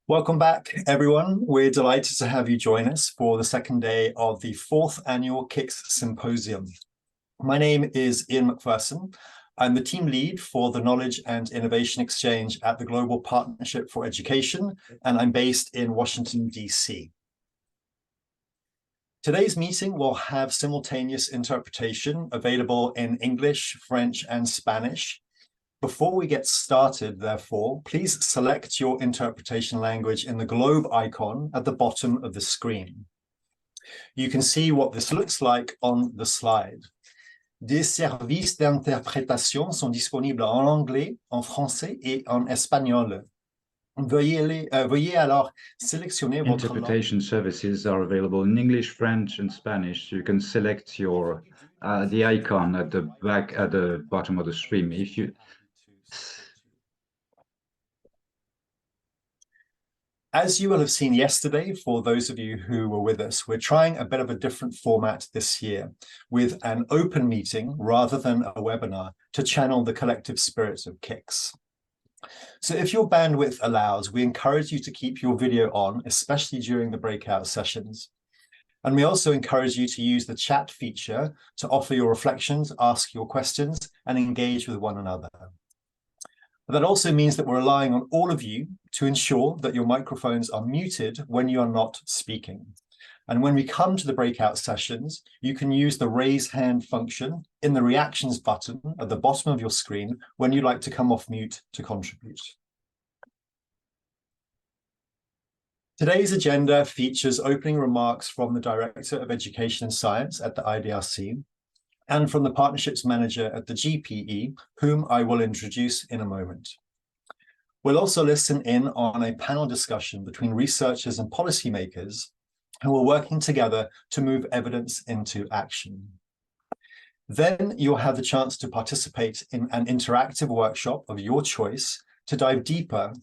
Welcome back, everyone. We're delighted to have you join us for the second day of the Fourth Annual KIX Symposium. My name is Ian McPherson. I'm the team lead for the Knowledge and Innovation Exchange at the Global Partnership for Education, and I'm based in Washington, DC. Today's meeting will have simultaneous interpretation available in English, French, and Spanish. Before we get started, therefore, please select your interpretation language in the globe icon at the bottom of the screen. You can see what this looks like on the slide. Des services d'interprétation sont disponibles en anglais, en français et en espagnol. Veuillez alors sélectionner votre langue. Interpretation services are available in English, French, and Spanish. You can select your the icon at the bottom of the screen. As you will have seen yesterday, for those of you who were with us, we're trying a bit of a different format this year with an open meeting rather than a webinar to channel the collective spirit of KIX. So if your bandwidth allows, we encourage you to keep your video on, especially during the breakout sessions. And we also encourage you to use the chat feature to offer your reflections, ask your questions, and engage with one another. That also means that we're relying on all of you to ensure that your microphones are muted when you are not speaking. And when we come to the breakout sessions, you can use the raise hand function in the reactions button at the bottom of your screen when you'd like to come off mute to contribute. Today's agenda features opening remarks from the Director of Education and Science at the IDRC, and from the Partnerships Manager at the GPE, whom I will introduce in a moment. We'll also listen in on a panel discussion between researchers and policymakers who are working together to move evidence into action. Then you'll have the chance to participate in an interactive workshop of your choice to dive deeper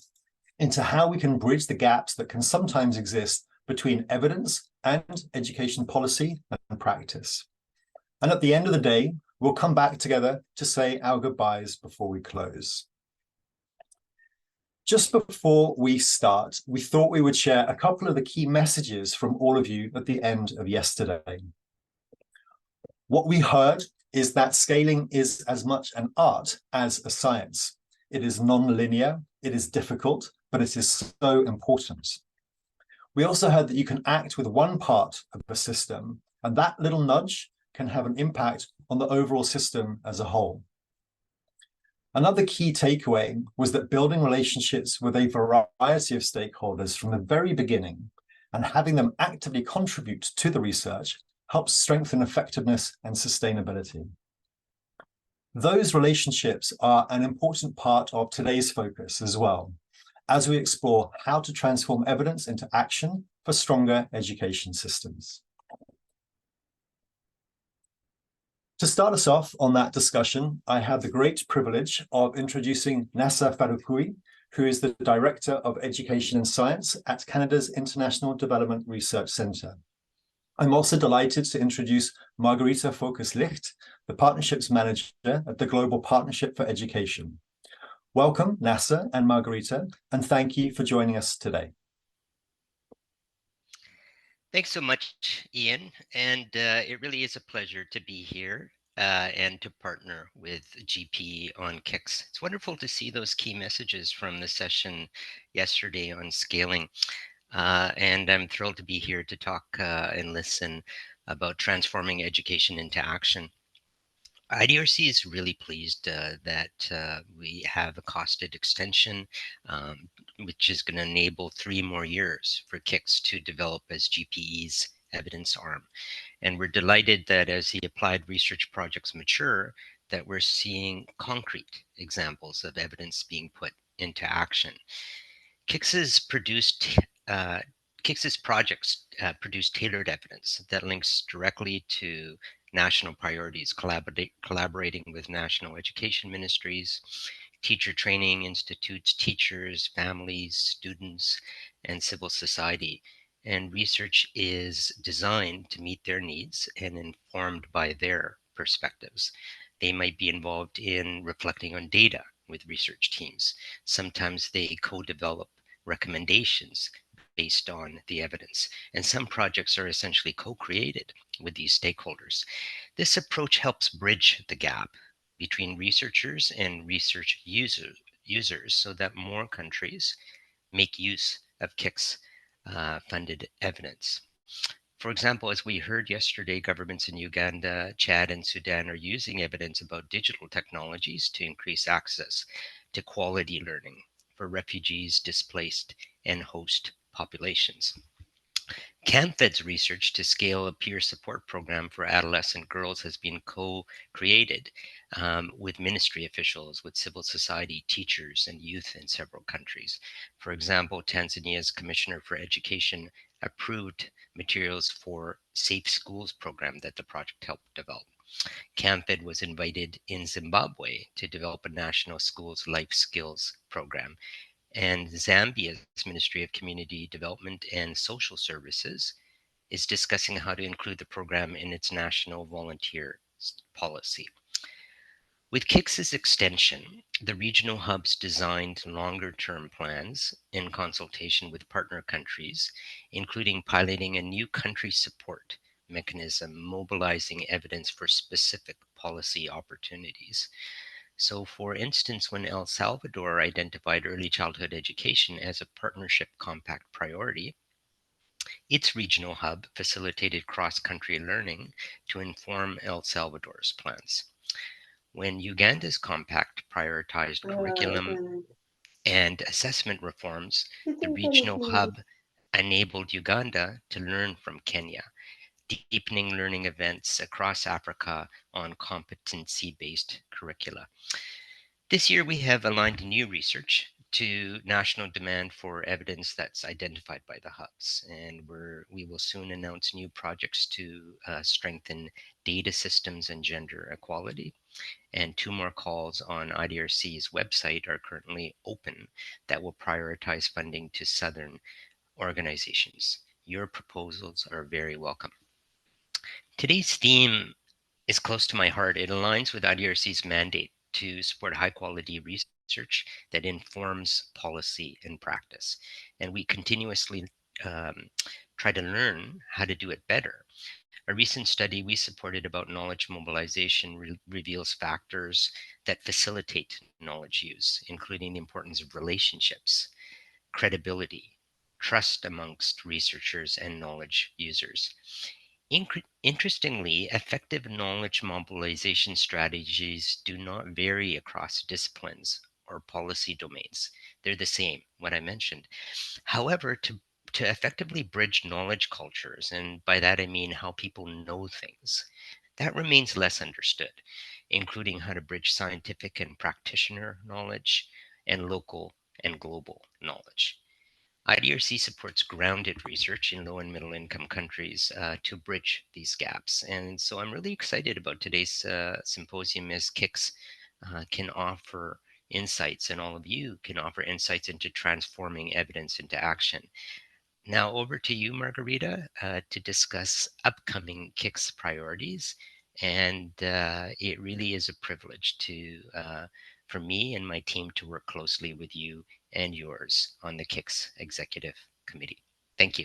into how we can bridge the gaps that can sometimes exist between evidence and education policy and practice. And at the end of the day, we'll come back together to say our goodbyes before we close. Just before we start, we thought we would share a couple of the key messages from all of you at the end of yesterday. What we heard is that scaling is as much an art as a science. It is non-linear, it is difficult, but it is so important. We also heard that you can act with one part of the system, and that little nudge can have an impact on the overall system as a whole. Another key takeaway was that building relationships with a variety of stakeholders from the very beginning and having them actively contribute to the research helps strengthen effectiveness and sustainability. Those relationships are an important part of today's focus as well, as we explore how to transform evidence into action for stronger education systems. To start us off on that discussion, I have the great privilege of introducing Nasa Farukui, who is the Director of Education and Science at Canada's International Development Research Centre. I'm also delighted to introduce Margarita Focus-Licht, the Partnerships Manager at the Global Partnership for Education. Welcome, Nasa and Margarita, and thank you for joining us today. Thanks so much, Ian, and it really is a pleasure to be here and to partner with GP on KIX. It's wonderful to see those key messages from the session yesterday on scaling, and I'm thrilled to be here to talk and listen about transforming education into action. IDRC is really pleased that we have a costed extension, which is going to enable 3 more years for KIX to develop as GPE's evidence arm. And we're delighted that as the applied research projects mature, that we're seeing concrete examples of evidence being put into action. KIX's projects produce tailored evidence that links directly to national priorities, collaborating with national education ministries, teacher training institutes, teachers, families, students, and civil society. And research is designed to meet their needs and informed by their perspectives. They might be involved in reflecting on data with research teams. Sometimes they co-develop recommendations based on the evidence. And some projects are essentially co-created with these stakeholders. This approach helps bridge the gap between researchers and research users so that more countries make use of KIX funded evidence. For example, as we heard yesterday, governments in Uganda, Chad, and Sudan are using evidence about digital technologies to increase access to quality learning for refugees, displaced, and host populations. CAMFED's research to scale a peer support program for adolescent girls has been co-created with ministry officials, with civil society, teachers, and youth in several countries. For example, Tanzania's Commissioner for Education approved materials for Safe Schools program that the project helped develop. CAMFED was invited in Zimbabwe to develop a national schools life skills program. And Zambia's Ministry of Community Development and Social Services is discussing how to include the program in its national volunteer policy. With KIX's extension, the regional hubs designed longer-term plans in consultation with partner countries, including piloting a new country support mechanism, mobilizing evidence for specific policy opportunities. So, for instance, when El Salvador identified early childhood education as a partnership compact priority, its regional hub facilitated cross-country learning to inform El Salvador's plans. When Uganda's compact prioritized curriculum and assessment reforms, the regional hub enabled Uganda to learn from Kenya, deepening learning events across Africa on competency-based curricula. This year, we have aligned new research to national demand for evidence that's identified by the hubs. And we will soon announce new projects to strengthen data systems and gender equality. And 2 more calls on IDRC's website are currently open that will prioritize funding to Southern organizations. Your proposals are very welcome. Today's theme is close to my heart. It aligns with IDRC's mandate to support high quality research that informs policy and practice. And we continuously try to learn how to do it better. A recent study we supported about knowledge mobilization reveals factors that facilitate knowledge use, including the importance of relationships, credibility, trust amongst researchers and knowledge users. Interestingly, effective knowledge mobilization strategies do not vary across disciplines or policy domains. They're the same, what I mentioned. However, to effectively bridge knowledge cultures, and by that I mean how people know things, that remains less understood, including how to bridge scientific and practitioner knowledge and local and global knowledge. IDRC supports grounded research in low and middle income countries to bridge these gaps. And so I'm really excited about today's symposium as KIX can offer insights, and all of you can offer insights into transforming evidence into action. Now over to you, Margarita, to discuss upcoming KIX priorities. And it really is a privilege for me and my team to work closely with you and yours on the KIX Executive Committee. Thank you.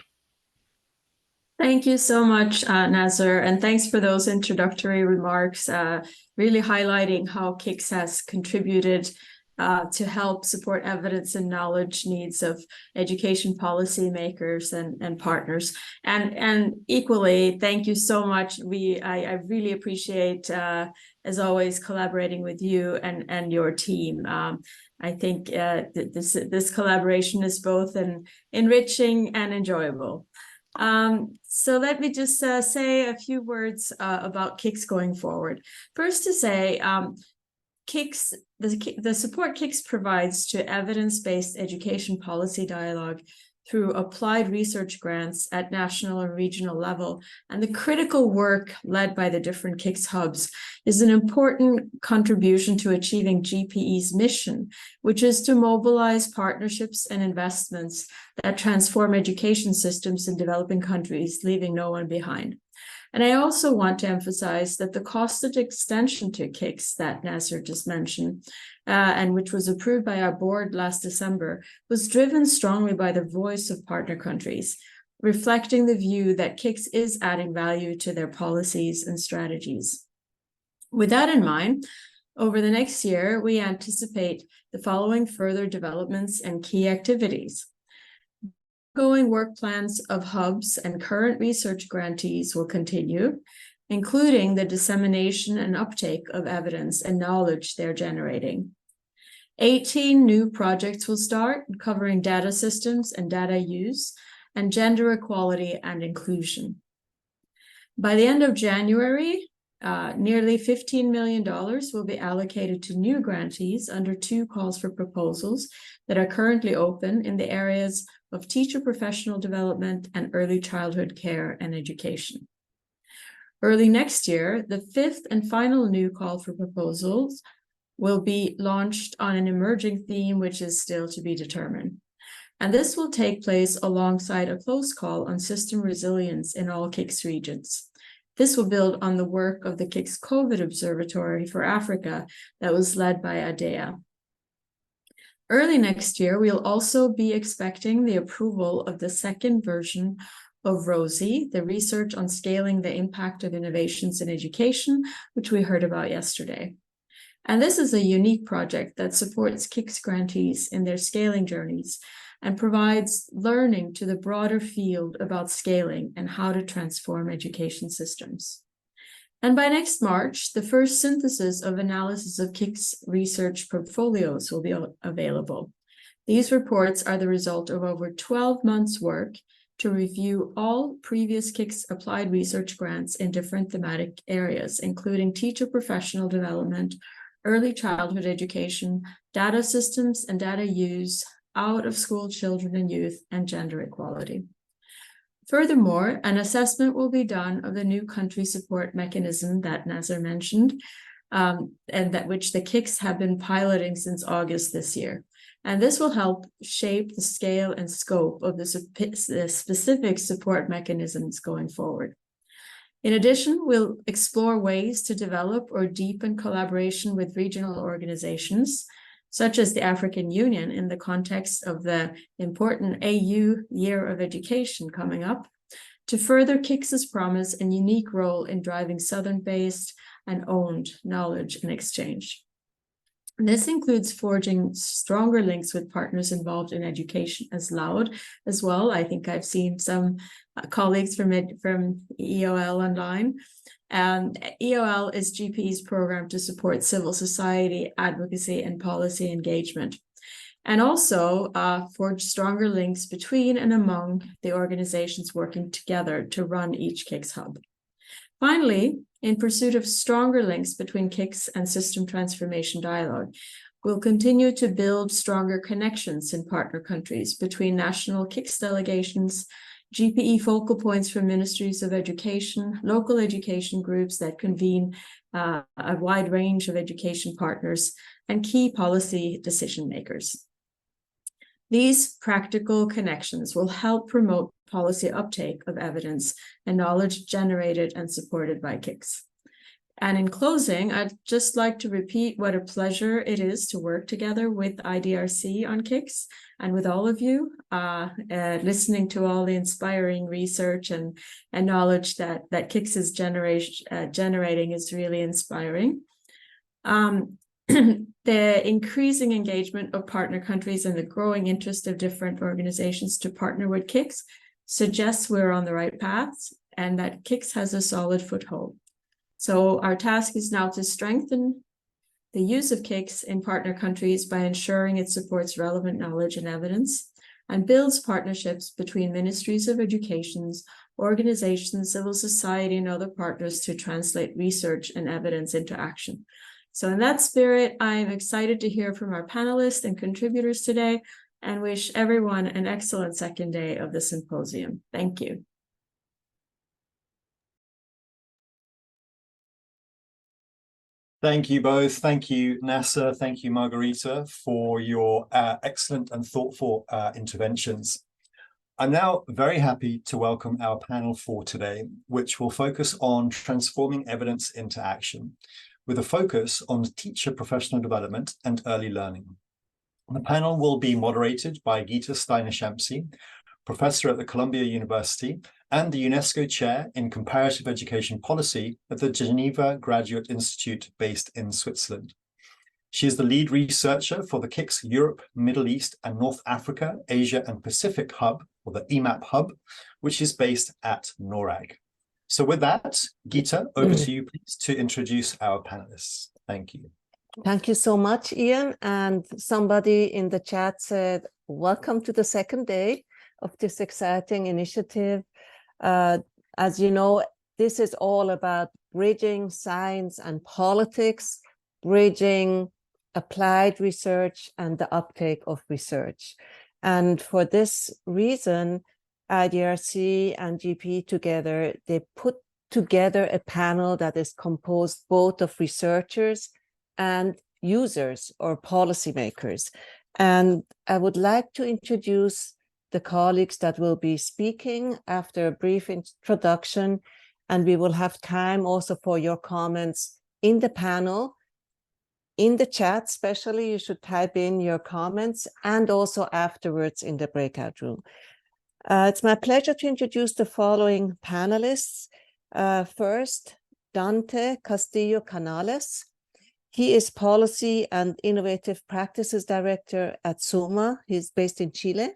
Thank you so much, Nazar, and thanks for those introductory remarks, really highlighting how KIX has contributed to help support evidence and knowledge needs of education policymakers and partners. And equally, thank you so much. I really appreciate, as always, collaborating with you and your team. I think this collaboration is both enriching and enjoyable. So let me just say a few words about KIX going forward. First to say, KIX, the support KIX provides to evidence-based education policy dialogue through applied research grants at national and regional level, and the critical work led by the different KIX hubs is an important contribution to achieving GPE's mission, which is to mobilize partnerships and investments that transform education systems in developing countries, leaving no one behind. And I also want to emphasize that the costed extension to KIX that Nasser just mentioned, and which was approved by our board last December, was driven strongly by the voice of partner countries, reflecting the view that KIX is adding value to their policies and strategies. With that in mind, over the next year, we anticipate the following further developments and key activities. Ongoing work plans of hubs and current research grantees will continue, including the dissemination and uptake of evidence and knowledge they're generating. 18 new projects will start, covering data systems and data use, and gender equality and inclusion. By the end of January, nearly $15 million will be allocated to new grantees under 2 calls for proposals that are currently open in the areas of teacher professional development and early childhood care and education. Early next year, the 5th and final new call for proposals will be launched on an emerging theme, which is still to be determined. And this will take place alongside a close call on system resilience in all KIX regions. This will build on the work of the KIX COVID Observatory for Africa that was led by ADEA. Early next year, we'll also be expecting the approval of the 2nd version of ROSI, the research on scaling the impact of innovations in education, which we heard about yesterday. And this is a unique project that supports KIX grantees in their scaling journeys and provides learning to the broader field about scaling and how to transform education systems. And by next March, the first synthesis of analysis of KIX research portfolios will be available. These reports are the result of over 12 months' work to review all previous KIX applied research grants in different thematic areas, including teacher professional development, early childhood education, data systems and data use, out-of-school children and youth, and gender equality. Furthermore, an assessment will be done of the new country support mechanism that Nasser mentioned, and that which the KIX have been piloting since August this year. And this will help shape the scale and scope of the specific support mechanisms going forward. In addition, we'll explore ways to develop or deepen collaboration with regional organizations, such as the African Union in the context of the important AU Year of Education coming up, to further KIX's promise and unique role in driving Southern-based and owned knowledge and exchange. This includes forging stronger links with partners involved in education as loud as well. I think I've seen some colleagues from EOL online. EOL is GPE's program to support civil society, advocacy, and policy engagement, and also forge stronger links between and among the organizations working together to run each KIX hub. Finally, in pursuit of stronger links between KIX and system transformation dialogue, we'll continue to build stronger connections in partner countries between national KIX delegations, GPE focal points for ministries of education, local education groups that convene a wide range of education partners, and key policy decision makers. These practical connections will help promote policy uptake of evidence and knowledge generated and supported by KIX. And in closing, I'd just like to repeat what a pleasure it is to work together with IDRC on KIX and with all of you, listening to all the inspiring research and knowledge that KIX is generating is really inspiring. The increasing engagement of partner countries and the growing interest of different organizations to partner with KIX suggests we're on the right path and that KIX has a solid foothold. So our task is now to strengthen the use of KIX in partner countries by ensuring it supports relevant knowledge and evidence and builds partnerships between ministries of education, organizations, civil society, and other partners to translate research and evidence into action. So in that spirit, I'm excited to hear from our panelists and contributors today and wish everyone an excellent second day of the symposium. Thank you. Thank you both. Thank you, Nasser. Thank you, Margarita, for your excellent and thoughtful interventions. I'm now very happy to welcome our panel for today, which will focus on transforming evidence into action, with a focus on teacher professional development and early learning. The panel will be moderated by Gita Steiner-Khamsi, professor at the Columbia University and the UNESCO Chair in Comparative Education Policy at the Geneva Graduate Institute based in Switzerland. She is the lead researcher for the KIX Europe, Middle East and North Africa, Asia and Pacific Hub, or the EMAP Hub, which is based at NORRAG. So with that, Gita, over to you, please, to introduce our panelists. Thank you. Thank you so much, Ian. And somebody in the chat said, welcome to the second day of this exciting initiative. As you know, this is all about bridging science and politics, bridging applied research and the uptake of research. And for this reason, IDRC and GP together, they put together a panel that is composed both of researchers and users or policymakers. And I would like to introduce the colleagues that will be speaking after a brief introduction, and we will have time also for your comments in the panel. In the chat, especially, you should type in your comments and also afterwards in the breakout room. It's my pleasure to introduce the following panelists. First, Dante Castillo Canales. He is Policy and Innovative Practices Director at SUMMA. He's based in Chile,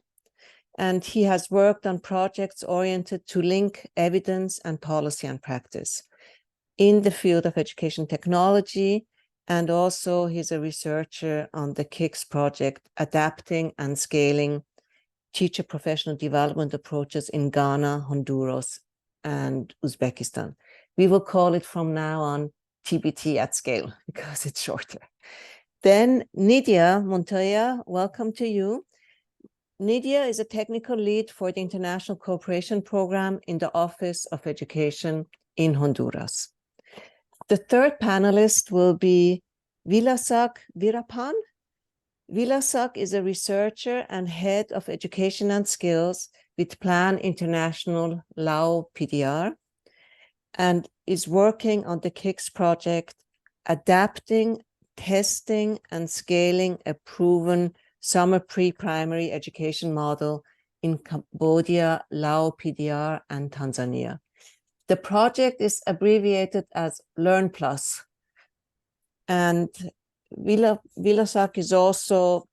and he has worked on projects oriented to link evidence and policy and practice in the field of education technology. And also he's a researcher on the KIX project, adapting and scaling teacher professional development approaches in Ghana, Honduras, and Uzbekistan. We will call it from now on TBT at scale because it's shorter. Then Nidia Montoya, welcome to you. Nidia is a technical lead for the International Cooperation Program in the Office of Education in Honduras. The third panelist will be Vilasack Viraphanh. Vilasack is a researcher and head of education and skills with Plan International Lao PDR, and is working on the KIX project, adapting, testing, and scaling a proven summer pre-primary education model in Cambodia, Lao PDR, and Tanzania. The project is abbreviated as Learn Plus. And Vilasack is also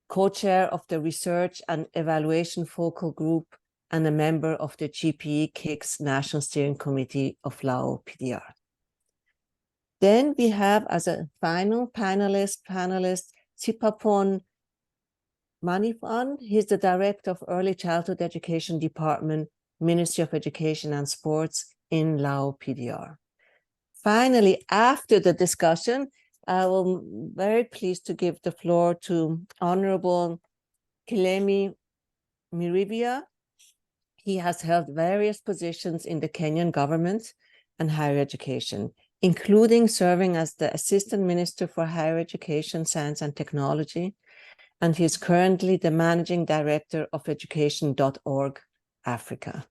co-chair of the Research and Evaluation Focal Group and a member of the GPE KIX National Steering Committee of Lao PDR. Then we have as a final panelist Siphaphone Manivanh. He's the Director of Early Childhood Education Department, Ministry of Education and Sports in Lao PDR. Finally, after the discussion, I will be very pleased to give the floor to Honorable Kilemi Mwiria. He has held various positions in the Kenyan government and higher education, including serving as the Assistant Minister for Higher Education, Science and Technology, and he is currently the Managing Director of Education.org Africa.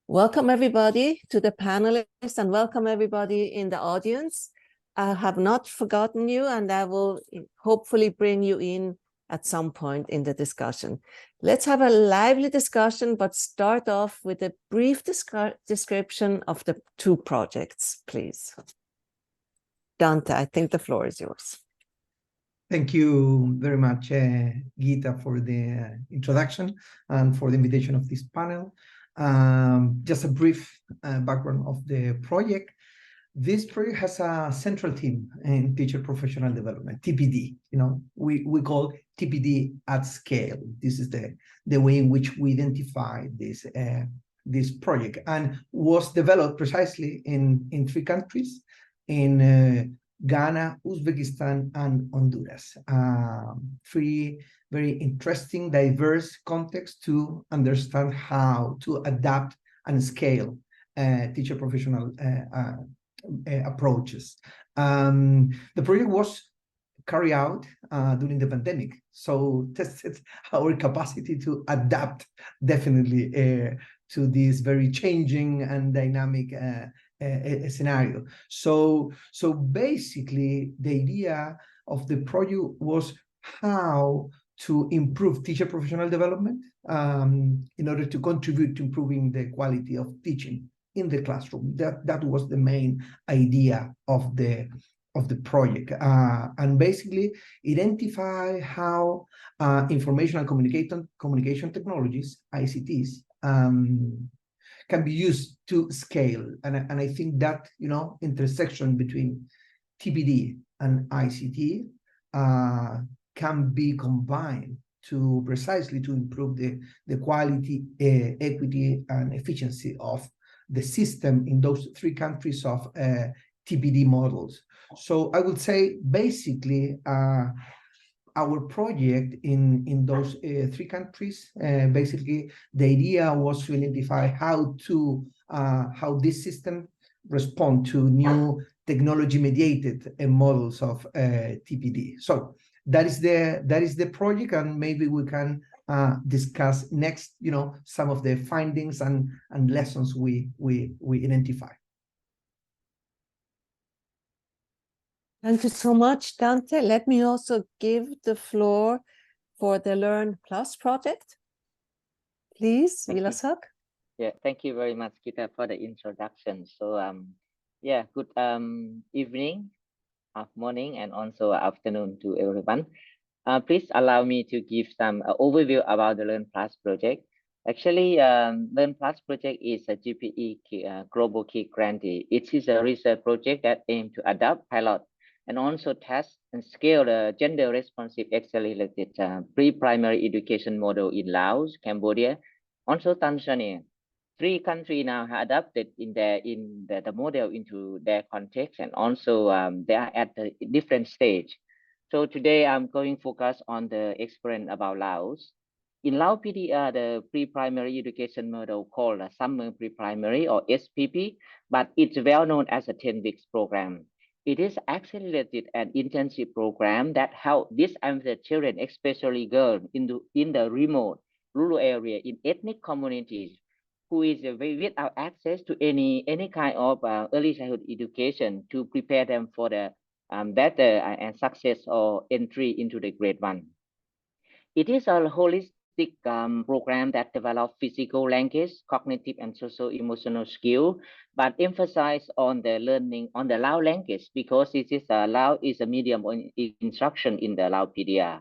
Welcome everybody to the panelists and welcome everybody in the audience. I have not forgotten you and I will hopefully bring you in at some point in the discussion. Let's have a lively discussion, but start off with a brief description of the two projects, please. Dante, I think the floor is yours. Thank you very much, Gita, for the introduction and for the invitation of this panel. Just a brief background of the project. This project has a central theme in teacher professional development, TPD. You know, we call TPD at scale. This is the way in which we identify this project, and was developed precisely in three countries, in Ghana, Uzbekistan, and Honduras. Three very interesting, diverse contexts to understand how to adapt and scale teacher professional approaches. The project was carry out during the pandemic. So tested our capacity to adapt definitely to this very changing and dynamic scenario. So basically the idea of the project was how to improve teacher professional development in order to contribute to improving the quality of teaching in the classroom. That was the main idea of the project, and basically identify how information and communication technologies, ICTs, can be used to scale. And I think that, you know, intersection between TPD and ICT can be combined to precisely to improve the quality, equity, and efficiency of the system in those three countries of TPD models. So I would say basically our project in those three countries, basically the idea was to identify how this system respond to new technology mediated models of TPD. So that is the project, and maybe we can discuss next, you know, some of the findings and lessons we identify. Thank you so much, Dante. Let me also give the floor for the Learn Plus project. Please, Vilasack. Yeah, thank you very much, Gita, for the introduction. So, yeah, good evening, morning, and also afternoon to everyone. Please allow me to give some overview about the Learn Plus project. Actually, Learn Plus project is a GPE Global KIX grantee. It is a research project that aims to adapt, pilot, and also test and scale the gender-responsive accelerated pre-primary education model in Laos, Cambodia, also Tanzania. 3 countries now have adapted the model into their context, and also they are at a different stage. So today I'm going to focus on the experience about Laos. In Laos PDR, the pre-primary education model called the SUMMA pre-primary or SPP, but it's well known as a 10 weeks program. It is accelerated and intensive program that help disadvantaged children, especially girls, in the remote rural area in ethnic communities who is without access to any kind of early childhood education to prepare them for the better and success or entry into the grade 1. It is a holistic program that develops physical language, cognitive and social emotional skill, but emphasize on the learning on the Lao language because it is Lao is a medium of instruction in the Lao PDR.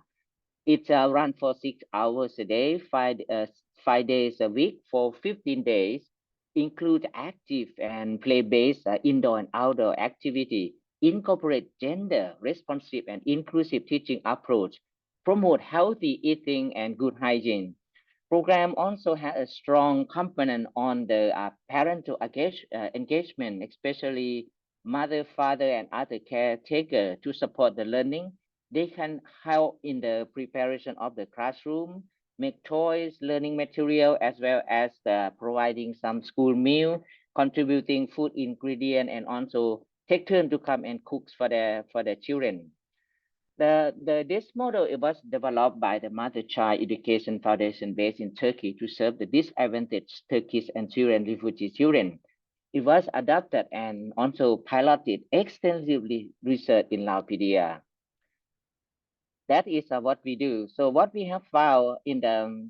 It's run for 6 hours a day, 5 days a week for 15 days, include active and play-based indoor and outdoor activity, incorporate gender responsive and inclusive teaching approach, promote healthy eating and good hygiene. Program also has a strong component on the parental engagement, especially mother, father, and other caretaker to support the learning. They can help in the preparation of the classroom, make toys, learning material, as well as providing some school meal, contributing food ingredient, and also take turn to come and cook for the children. This model, it was developed by the Mother Child Education Foundation based in Turkey to serve the disadvantaged Turkish and Syrian refugee children. It was adapted and also piloted extensively research in Lao PDR. That is what we do. So what we have found in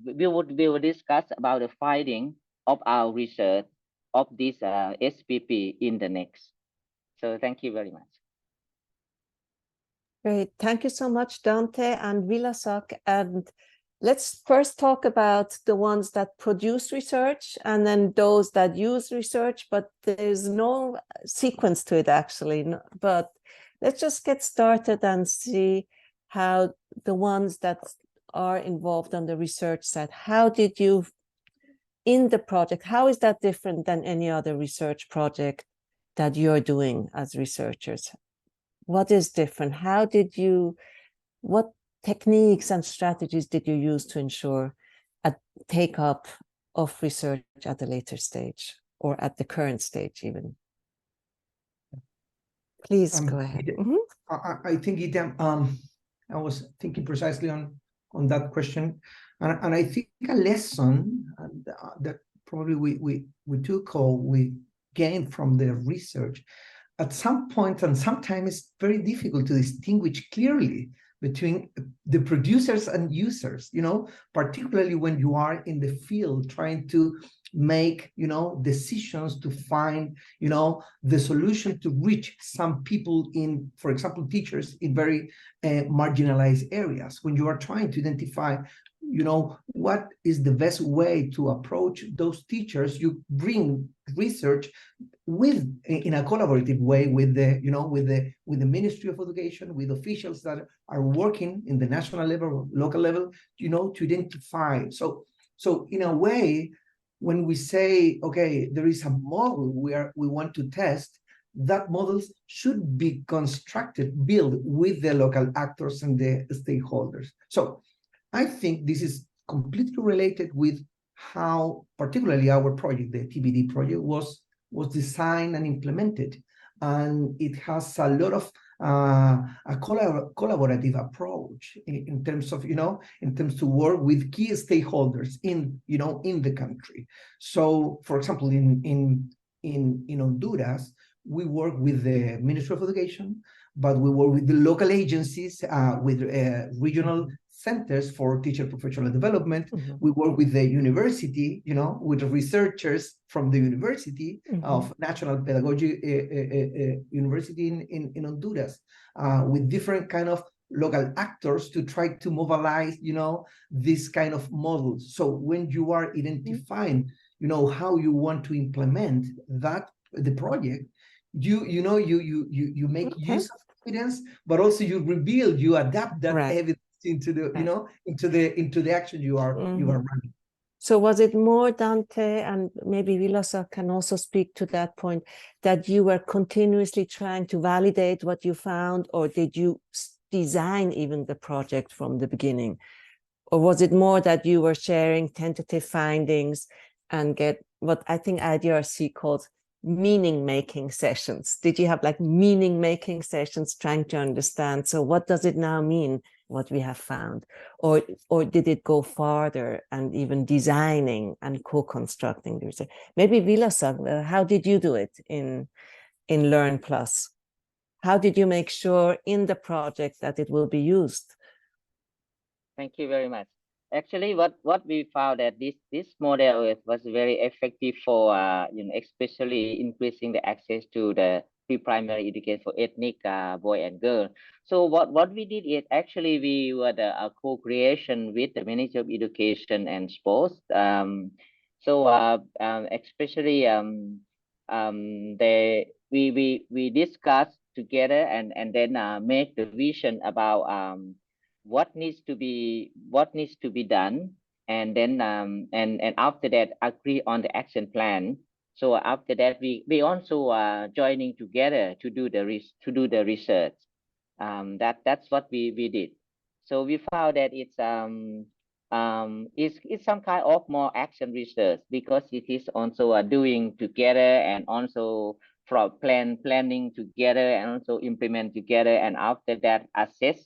we will discuss about the finding of our research of this SPP in the next. So thank you very much. Great. Thank you so much, Dante and Vilasack. And let's first talk about the ones that produce research and then those that use research, but there's no sequence to it actually. But let's just get started and see how the ones that are involved on the research side, how did you, in the project, how is that different than any other research project that you're doing as researchers? What is different? How did you, what techniques and strategies did you use to ensure a take-up of research at a later stage or at the current stage even? Please go ahead. I think it, I was thinking precisely on that question, and I think a lesson that probably we took or we gained from the research at some point, and sometimes it's very difficult to distinguish clearly between the producers and users, you know, particularly when you are in the field trying to make, you know, decisions to find, you know, the solution to reach some people in, for example, teachers in very marginalized areas. When you are trying to identify, you know, what is the best way to approach those teachers, you bring research with in a collaborative way with the, you know, with the Ministry of Education, with officials that are working in the national level, local level, you know, to identify. So in a way, when we say, okay, there is a model where we want to test, that models should be constructed, built with the local actors and the stakeholders. So I think this is completely related with how, particularly our project, the TBD project, was designed and implemented. And it has a lot of a collaborative approach in terms of, you know, in terms to work with key stakeholders in, you know, in the country. So, for example, in Honduras, we work with the Ministry of Education, but we work with the local agencies, with regional centers for teacher professional development. Mm-hmm. We work with the university, you know, with researchers from the University mm-hmm. of National Pedagogy University in Honduras, with different kind of local actors to try to mobilize, you know, this kind of models. So when you are identifying, mm-hmm. you know, how you want to implement the project, you make okay. use of evidence, but also you rebuild, you adapt that right. evidence into the, you know, into the action you are running. So was it more, Dante, and maybe Vilasack can also speak to that point, that you were continuously trying to validate what you found, or did you design even the project from the beginning? Or was it more that you were sharing tentative findings and get what I think IDRC called meaning-making sessions? Did you have like meaning-making sessions trying to understand, so what does it now mean, what we have found? Or did it go farther and even designing and co-constructing the research? Maybe Vilasack, how did you do it in Learn Plus? How did you make sure in the project that it will be used? Thank you very much. Actually, what we found that this model was very effective for you know, especially increasing the access to the pre-primary education for ethnic boy and girl. So what we did is actually we were the co-creation with the Ministry of Education and Sports. Especially we discussed together and then make the vision about what needs to be done, and then and after that agree on the action plan. So after that we also joining together to do the research. That's what we did. So we found that it's some kind of more action research, because it is also doing together and also from planning together and also implement together, and after that assess.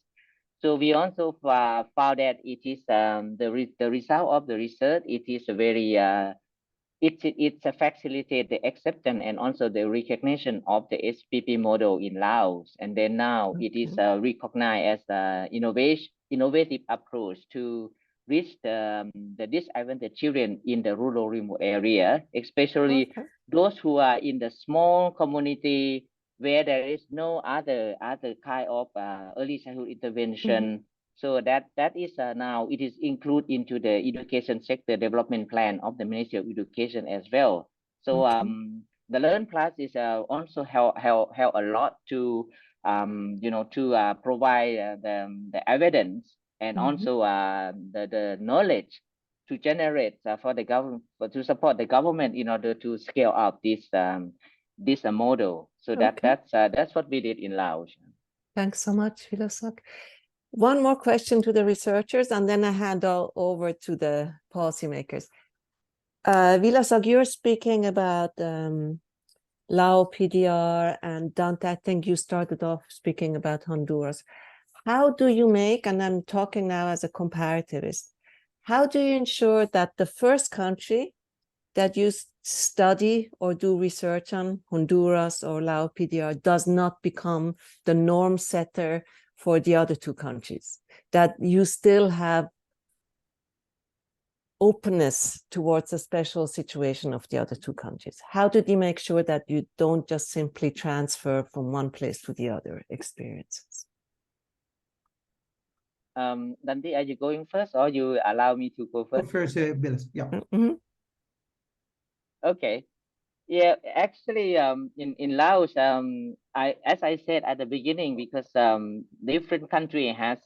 So we also found that it is the result of the research. It is a very it's a facilitate the acceptance and also the recognition of the SPP model in Laos, and then now okay. It is recognized as an innovative approach to reach the disadvantaged children in the rural remote area, especially okay. those who are in the small community where there is no other kind of early childhood intervention. Mm-hmm. So that is now it is included into the education sector development plan of the Ministry of Education as well. So okay. The Learn Plus is also help a lot to to provide the evidence and mm-hmm. also the knowledge to generate for the government, to support the government in order to scale up this model. So okay. That's what we did in Laos. Thanks so much, Vilasack. One more question to the researchers, and then I hand over to the policymakers. Vilasack, you're speaking about Lao PDR, and Dante, I think you started off speaking about Honduras. How do you make, and I'm talking now as a comparativist, how do you ensure that the first country that you study or do research on, Honduras or Lao PDR, does not become the norm setter for the other two countries? That you still have openness towards a special situation of the other two countries? How did you make sure that you don't just simply transfer from one place to the other experiences? Dante, are you going first, or you allow me to go first? First, Vilas, yeah. Okay. Yeah, actually, in Laos, as I said at the beginning, because different country has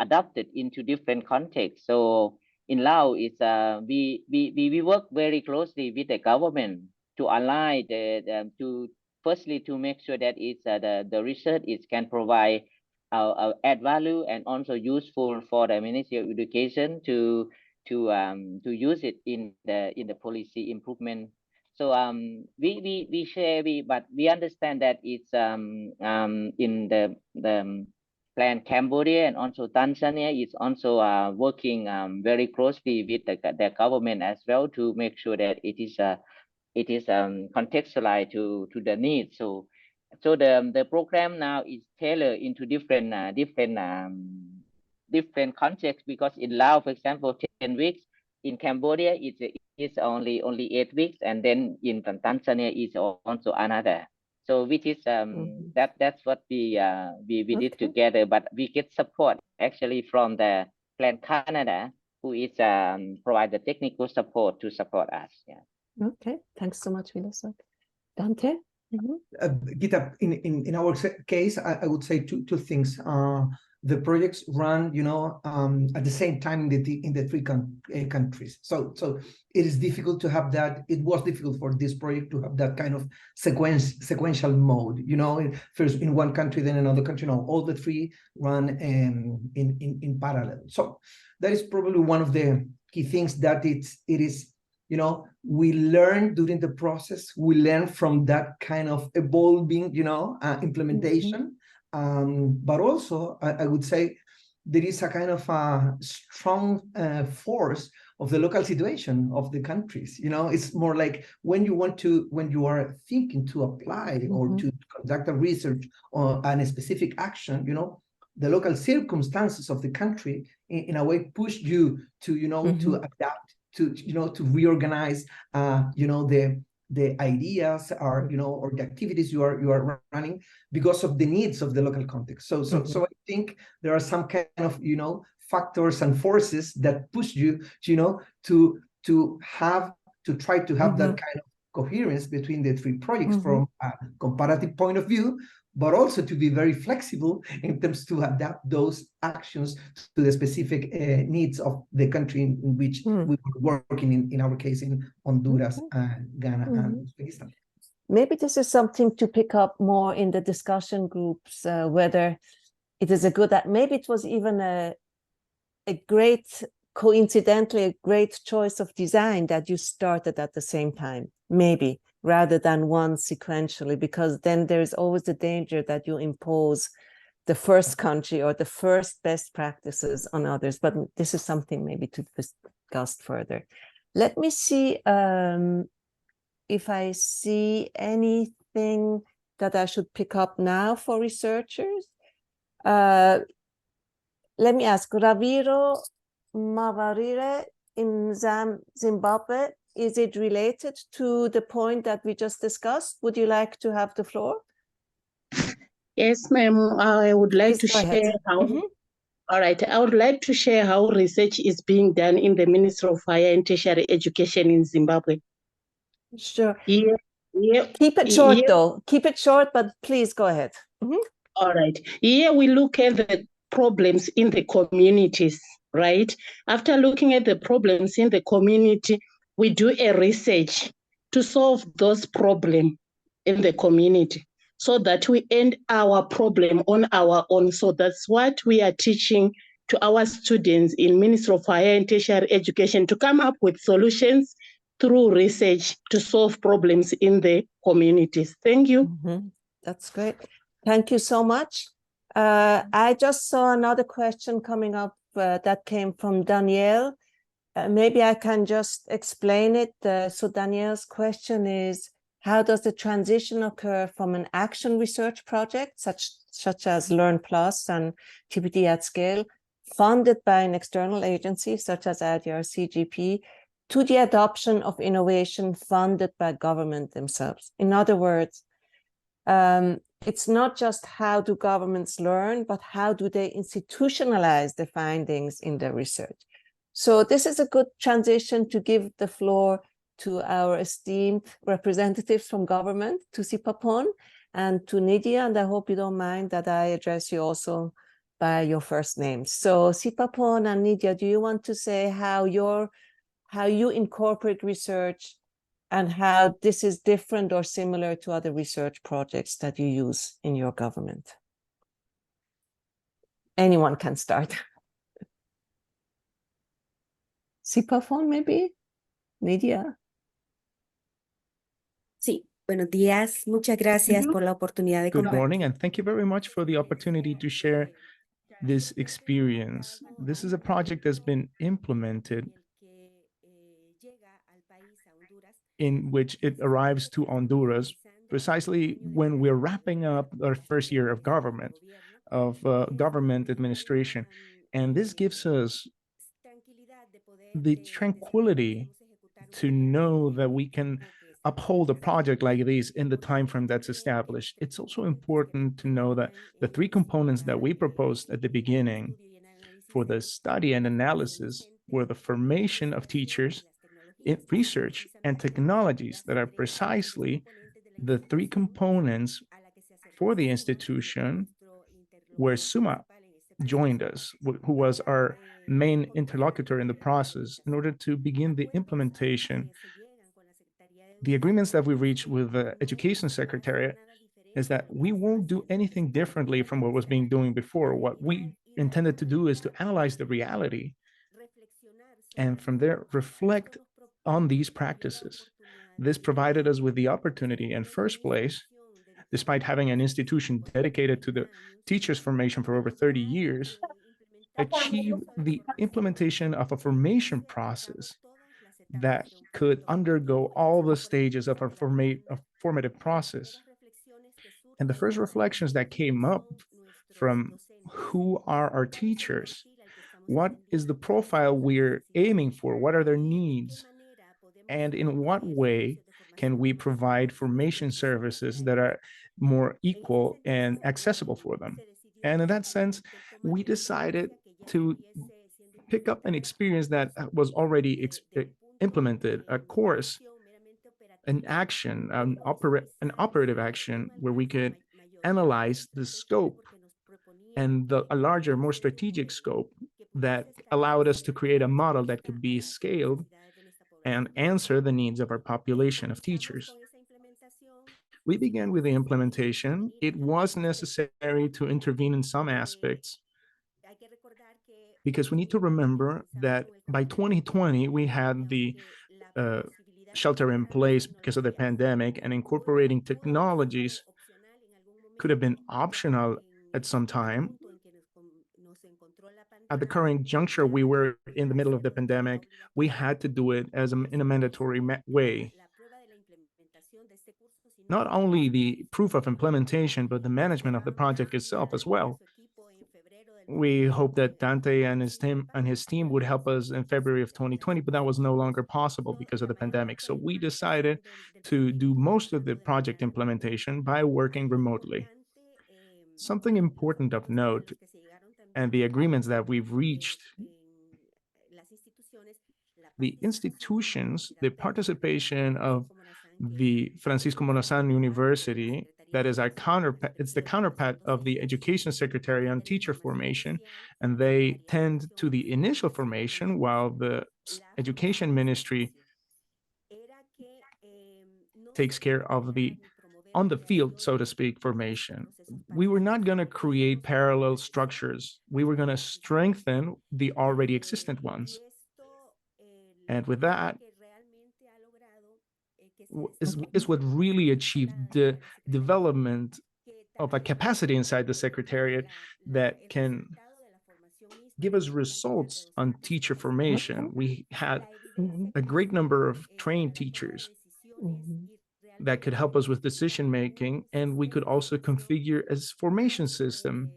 adapted into different contexts. So in Laos, it's we work very closely with the government to align firstly to make sure that it's the research can provide add value and also useful for the Ministry of Education to use it in the policy improvement. So we share, but we understand that it's in the plan Cambodia and also Tanzania is also working very closely with the government as well to make sure that it is contextualized to the needs. So the program now is tailored into different contexts, because in Laos, for example, 10 weeks. In Cambodia, it's only 8 weeks, and then in Tanzania is also another. So which is that's what we did together. But we get support actually from the Plan Canada, who is provide the technical support to support us. Yeah. Okay, thanks so much, Vilasack. Dante. Gita, in our case, I would say two things. The projects run, at the same time in the three countries. So it is difficult to have that. It was difficult for this project to have that kind of sequential mode. First in one country, then another country. No, all the three run in parallel. So that is probably one of the key things that it is. We learn during the process. We learn from that kind of evolving, implementation. But also, I would say there is a kind of a strong force of the local situation of the countries. It's more like when you are thinking to apply or to conduct a research on a specific action, the local circumstances of the country in a way push you to, to adapt, to reorganize, the ideas or the activities you are running because of the needs of the local context. So I think there are some kind of factors and forces that push you to try to have that kind of coherence between the three projects from a comparative point of view, but also to be very flexible in terms to adapt those actions to the specific needs of the country in which we were working, in our case, in Honduras, Ghana, and Uzbekistan. Maybe this is something to pick up more in the discussion groups, whether it is maybe it was even a great, coincidentally, a great choice of design that you started at the same time, maybe, rather than one sequentially, because then there's always the danger that you impose the first country or the first best practices on others. But this is something maybe to discuss further. Let me see if I see anything that I should pick up now for researchers. Let me ask, Raviro Mawarire in Zimbabwe, is it related to the point that we just discussed? Would you like to have the floor? Yes, ma'am. I would like to share how. All right, I would like to share how research is being done in the Ministry of Higher and Tertiary Education in Zimbabwe. Sure. Yeah. Keep it short, though. Keep it short, but please go ahead. All right. Here we look at the problems in the communities, right? After looking at the problems in the community, we do a research to solve those problems in the community so that we end our problem on our own. So that's what we are teaching to our students in Ministry of Higher and Tertiary Education, to come up with solutions through research to solve problems in the communities. Thank you. That's great. Thank you so much. I just saw another question coming up that came from Danielle. Maybe I can just explain it. So Danielle's question is, how does the transition occur from an action research project, such as Learn Plus and TPD at Scale, funded by an external agency, such as ADR CGP, to the adoption of innovation funded by government themselves? In other words, it's not just how do governments learn, but how do they institutionalize the findings in their research? So this is a good transition to give the floor to our esteemed representatives from government, to Siphaphone and to Nidia, and I hope you don't mind that I address you also by your first names. So Siphaphone and Nidia, do you want to say how you incorporate research and how this is different or similar to other research projects that you use in your government? Anyone can start. Siphaphone, maybe? Nidia? Sí, buenos días. Muchas gracias por la oportunidad de Good compartir. morning, and thank you very much for the opportunity to share this experience. This is a project that's been implemented in which it arrives to Honduras precisely when we're wrapping up our first year of government administration. And this gives us the tranquility to know that we can uphold a project like this in the time frame that's established. It's also important to know that the three components that we proposed at the beginning for the study and analysis were the formation of teachers, research, and technologies that are precisely the three components for the institution where SUMMA joined us, who was our main interlocutor in the process, in order to begin the implementation. The agreements that we reached with the Education Secretariat is that we won't do anything differently from what was being doing before. What we intended to do is to analyze the reality and from there reflect on these practices. This provided us with the opportunity in first place, despite having an institution dedicated to the teachers' formation for over 30 years, achieve the implementation of a formation process that could undergo all the stages of a formative process. And the first reflections that came up from who are our teachers, what is the profile we're aiming for, what are their needs, and in what way can we provide formation services that are more equal and accessible for them. And in that sense, we decided to pick up an experience that was already implemented, a course, an action, an operative action where we could analyze the scope and a larger, more strategic scope that allowed us to create a model that could be scaled and answer the needs of our population of teachers. We began with the implementation. It was necessary to intervene in some aspects because we need to remember that by 2020, we had the shelter in place because of the pandemic, and incorporating technologies could have been optional at some time. At the current juncture, we were in the middle of the pandemic. We had to do it in a mandatory way. Not only the proof of implementation, but the management of the project itself as well. We hope that Dante and his team would help us in February of 2020, but that was no longer possible because of the pandemic. So we decided to do most of the project implementation by working remotely. Something important of note, and the agreements that we've reached, the institutions, the participation of the Francisco Morazan University, that is our counterpart, it's the counterpart of the Education Secretary on teacher formation, and they tend to the initial formation while the Education Ministry takes care of the on the field, so to speak, formation. We were not going to create parallel structures. We were going to strengthen the already existent ones. And with that, is what really achieved the development of a capacity inside the Secretariat that can give us results on teacher formation. We had a great number of trained teachers that could help us with decision making, and we could also configure a formation system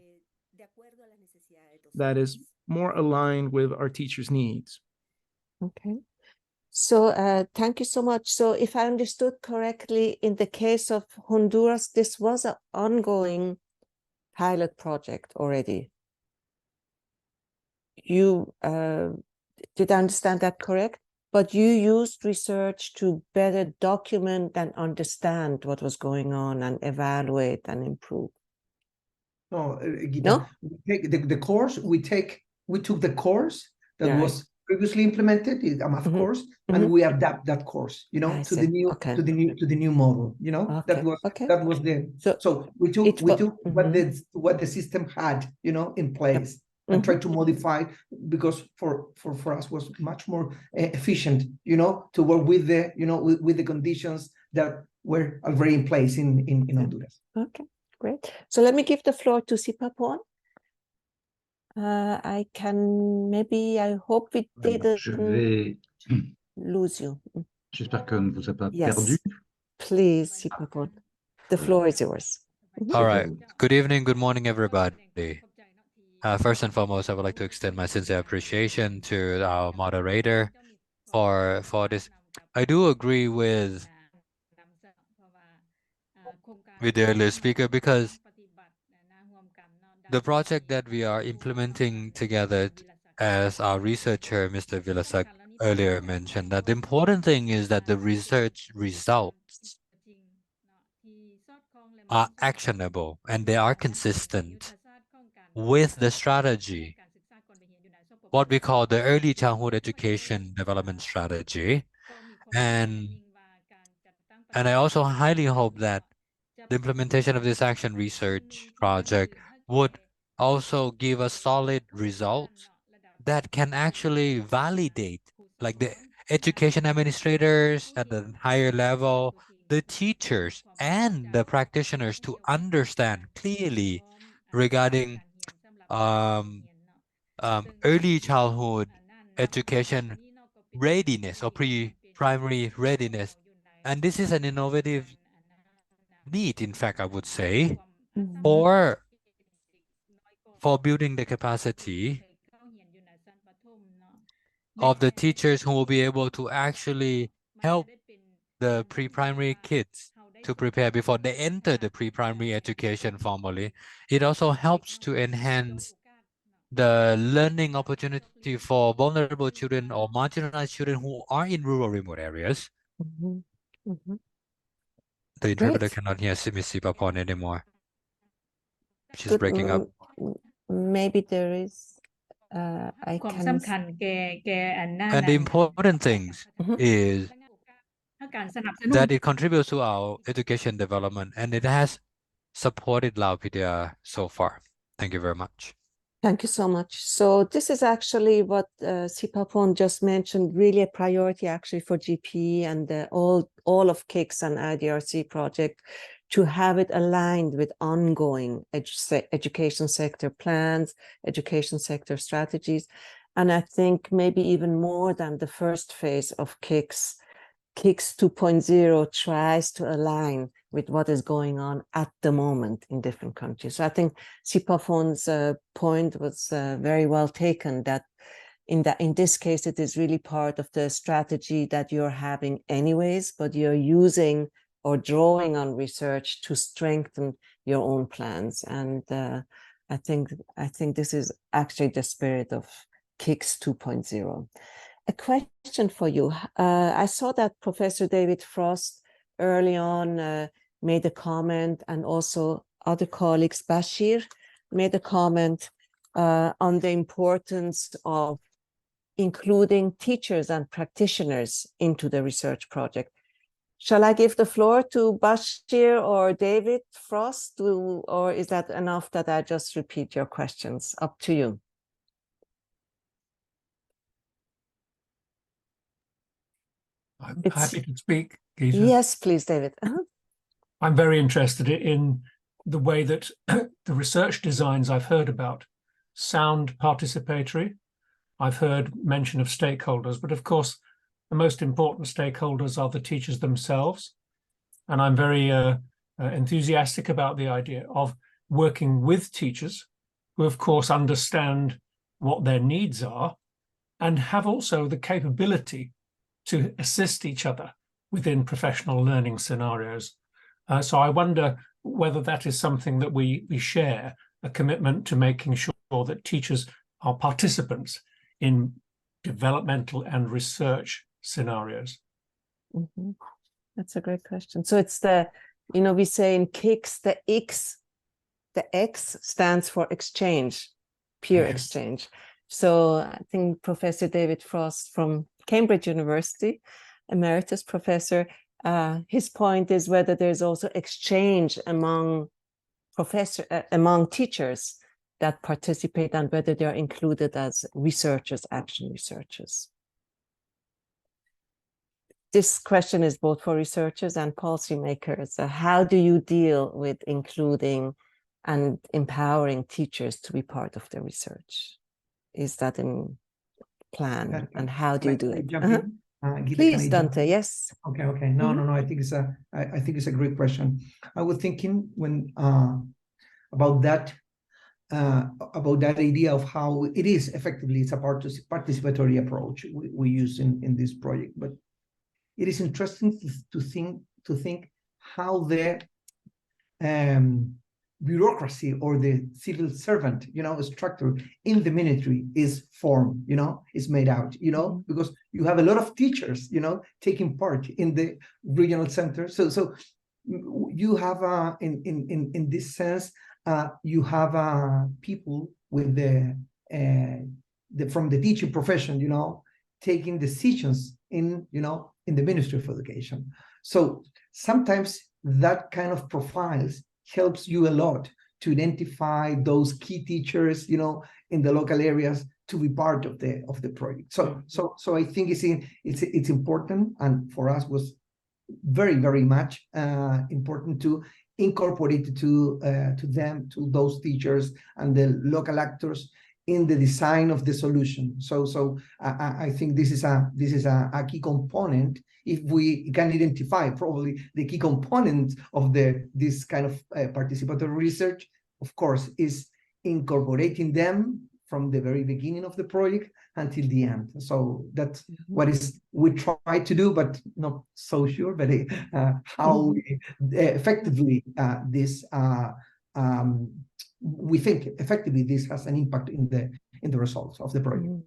that is more aligned with our teachers' needs. Okay. So thank you so much. So if I understood correctly, in the case of Honduras, this was an ongoing pilot project already. You did I understand that correct? But you used research to better document and understand what was going on and evaluate and improve. No, Gita, No? we take the course. We took the course that Right. was previously implemented, a math course, and we adapt that course, you know, I to the see. new Okay. to the new model. You know, Okay. that was the so we took what the system had, you know, in place and tried to modify, because for us was much more efficient, you know, to work with the with the conditions that were already in place in Honduras. Okay, great. So let me give the floor to Siphaphone. I hope we didn't Je vais... lose you. J'espère que ne vous a pas Yes. perdu. Please, Siphaphone. The floor is yours. All right. Good evening, good morning, everybody. First and foremost, I would like to extend my sincere appreciation to our moderator for this. I do agree with the earlier speaker, because the project that we are implementing together, as our researcher, Mr. Vilasack, earlier mentioned, that the important thing is that the research results are actionable and they are consistent with the strategy, what we call the early childhood education development strategy. And I also highly hope that the implementation of this action research project would also give us solid results that can actually validate, like the education administrators at the higher level, the teachers and the practitioners, to understand clearly regarding early childhood education readiness or pre-primary readiness. And this is an innovative need, in fact, I would say, for building the capacity of the teachers who will be able to actually help the pre-primary kids to prepare before they enter the pre-primary education formally. It also helps to enhance the learning opportunity for vulnerable children or marginalized children who are in rural remote areas. The interpreter cannot hear Miss Siphaphone anymore. She's breaking up. Maybe there is. I can. And the important thing is that it contributes to our education development, and it has supported Laupedia so far. Thank you very much. Thank you so much. So this is actually what Siphaphone just mentioned, really a priority actually for GP and all of KIX and IDRC project, to have it aligned with ongoing education sector plans, education sector strategies. And I think maybe even more than the first phase of KIX 2.0 tries to align with what is going on at the moment in different countries. So I think Siphaphone's point was very well taken, that in this case, it is really part of the strategy that you're having anyways, but you're using or drawing on research to strengthen your own plans. And I think this is actually the spirit of KIX 2.0. A question for you. I saw that Professor David Frost early on made a comment, and also other colleagues, Bashir, made a comment on the importance of including teachers and practitioners into the research project. Shall I give the floor to Bashir or David Frost, or is that enough that I just repeat your questions? Up to you. I'm happy to speak, Gita. Yes, please, David. I'm very interested in the way that the research designs I've heard about sound participatory. I've heard mention of stakeholders, but of course, the most important stakeholders are the teachers themselves. And I'm very enthusiastic about the idea of working with teachers who, of course, understand what their needs are and have also the capability to assist each other within professional learning scenarios. So I wonder whether that is something that we share, a commitment to making sure that teachers are participants in developmental and research scenarios. Mm-hmm. That's a great question. So it's we say in KIX, the X stands for exchange, peer exchange. So I think Professor David Frost from Cambridge University, emeritus professor, his point is whether there's also exchange among teachers that participate and whether they're included as researchers, action researchers. This question is both for researchers and policymakers. How do you deal with including and empowering teachers to be part of the research? Is that in plan, and how do you do it? Gita, Please, Dante. Yes. Okay. No. I think it's a great question. I was thinking when about that idea of how it is effectively it's a participatory approach we use in this project, but it is interesting to think how the bureaucracy or the civil servant, structure in the military is formed, is made out, because you have a lot of teachers, taking part in the regional center. So you have in this sense, you have people with from the teaching profession, taking decisions in the Ministry of Education. So sometimes that kind of profiles helps you a lot to identify those key teachers, in the local areas to be part of the project. So I think it's important, and for us was very, very much important to incorporate to those teachers and the local actors in the design of the solution. So I think this is a key component. If we can identify probably the key component of this kind of participatory research, of course, is incorporating them from the very beginning of the project until the end. So that's what we try to do, but not so sure, but how effectively we think effectively this has an impact in the results of the project.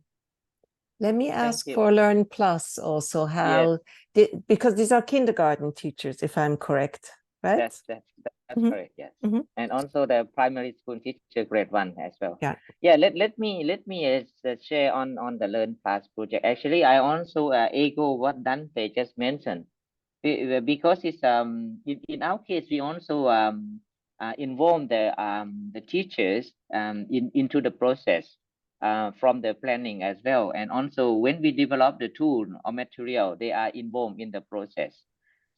Let me ask for Learn Plus also how, because these are kindergarten teachers, if I'm correct, right? That's correct, yes. And also the primary school teacher, grade 1 as well. Let me share on the Learn Plus project. Actually, I also echo what Dante just mentioned, because it's in our case we also involve the teachers into the process from the planning as well. And also when we develop the tool or material, they are involved in the process.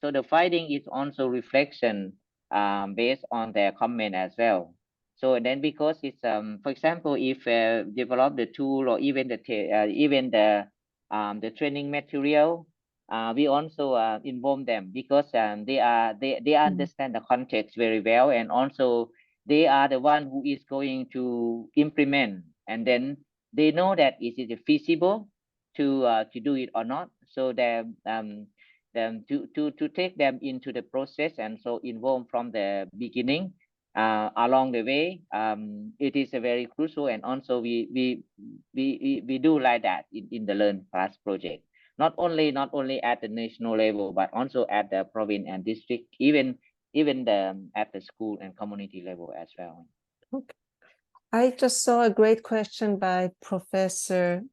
So the finding is also reflection based on their comment as well. So then because it's for example, if develop the tool or even the training material, we also involve them because they understand the context very well, and also they are the one who is going to implement, and then they know that is it feasible to do it or not. So to take them into the process and so involve from the beginning along the way, it is a very crucial, and also we do like that in the Learn Plus project. Not only at the national level, but also at the province and district, even at the school and community level as well. Okay. I just saw a great question by Professor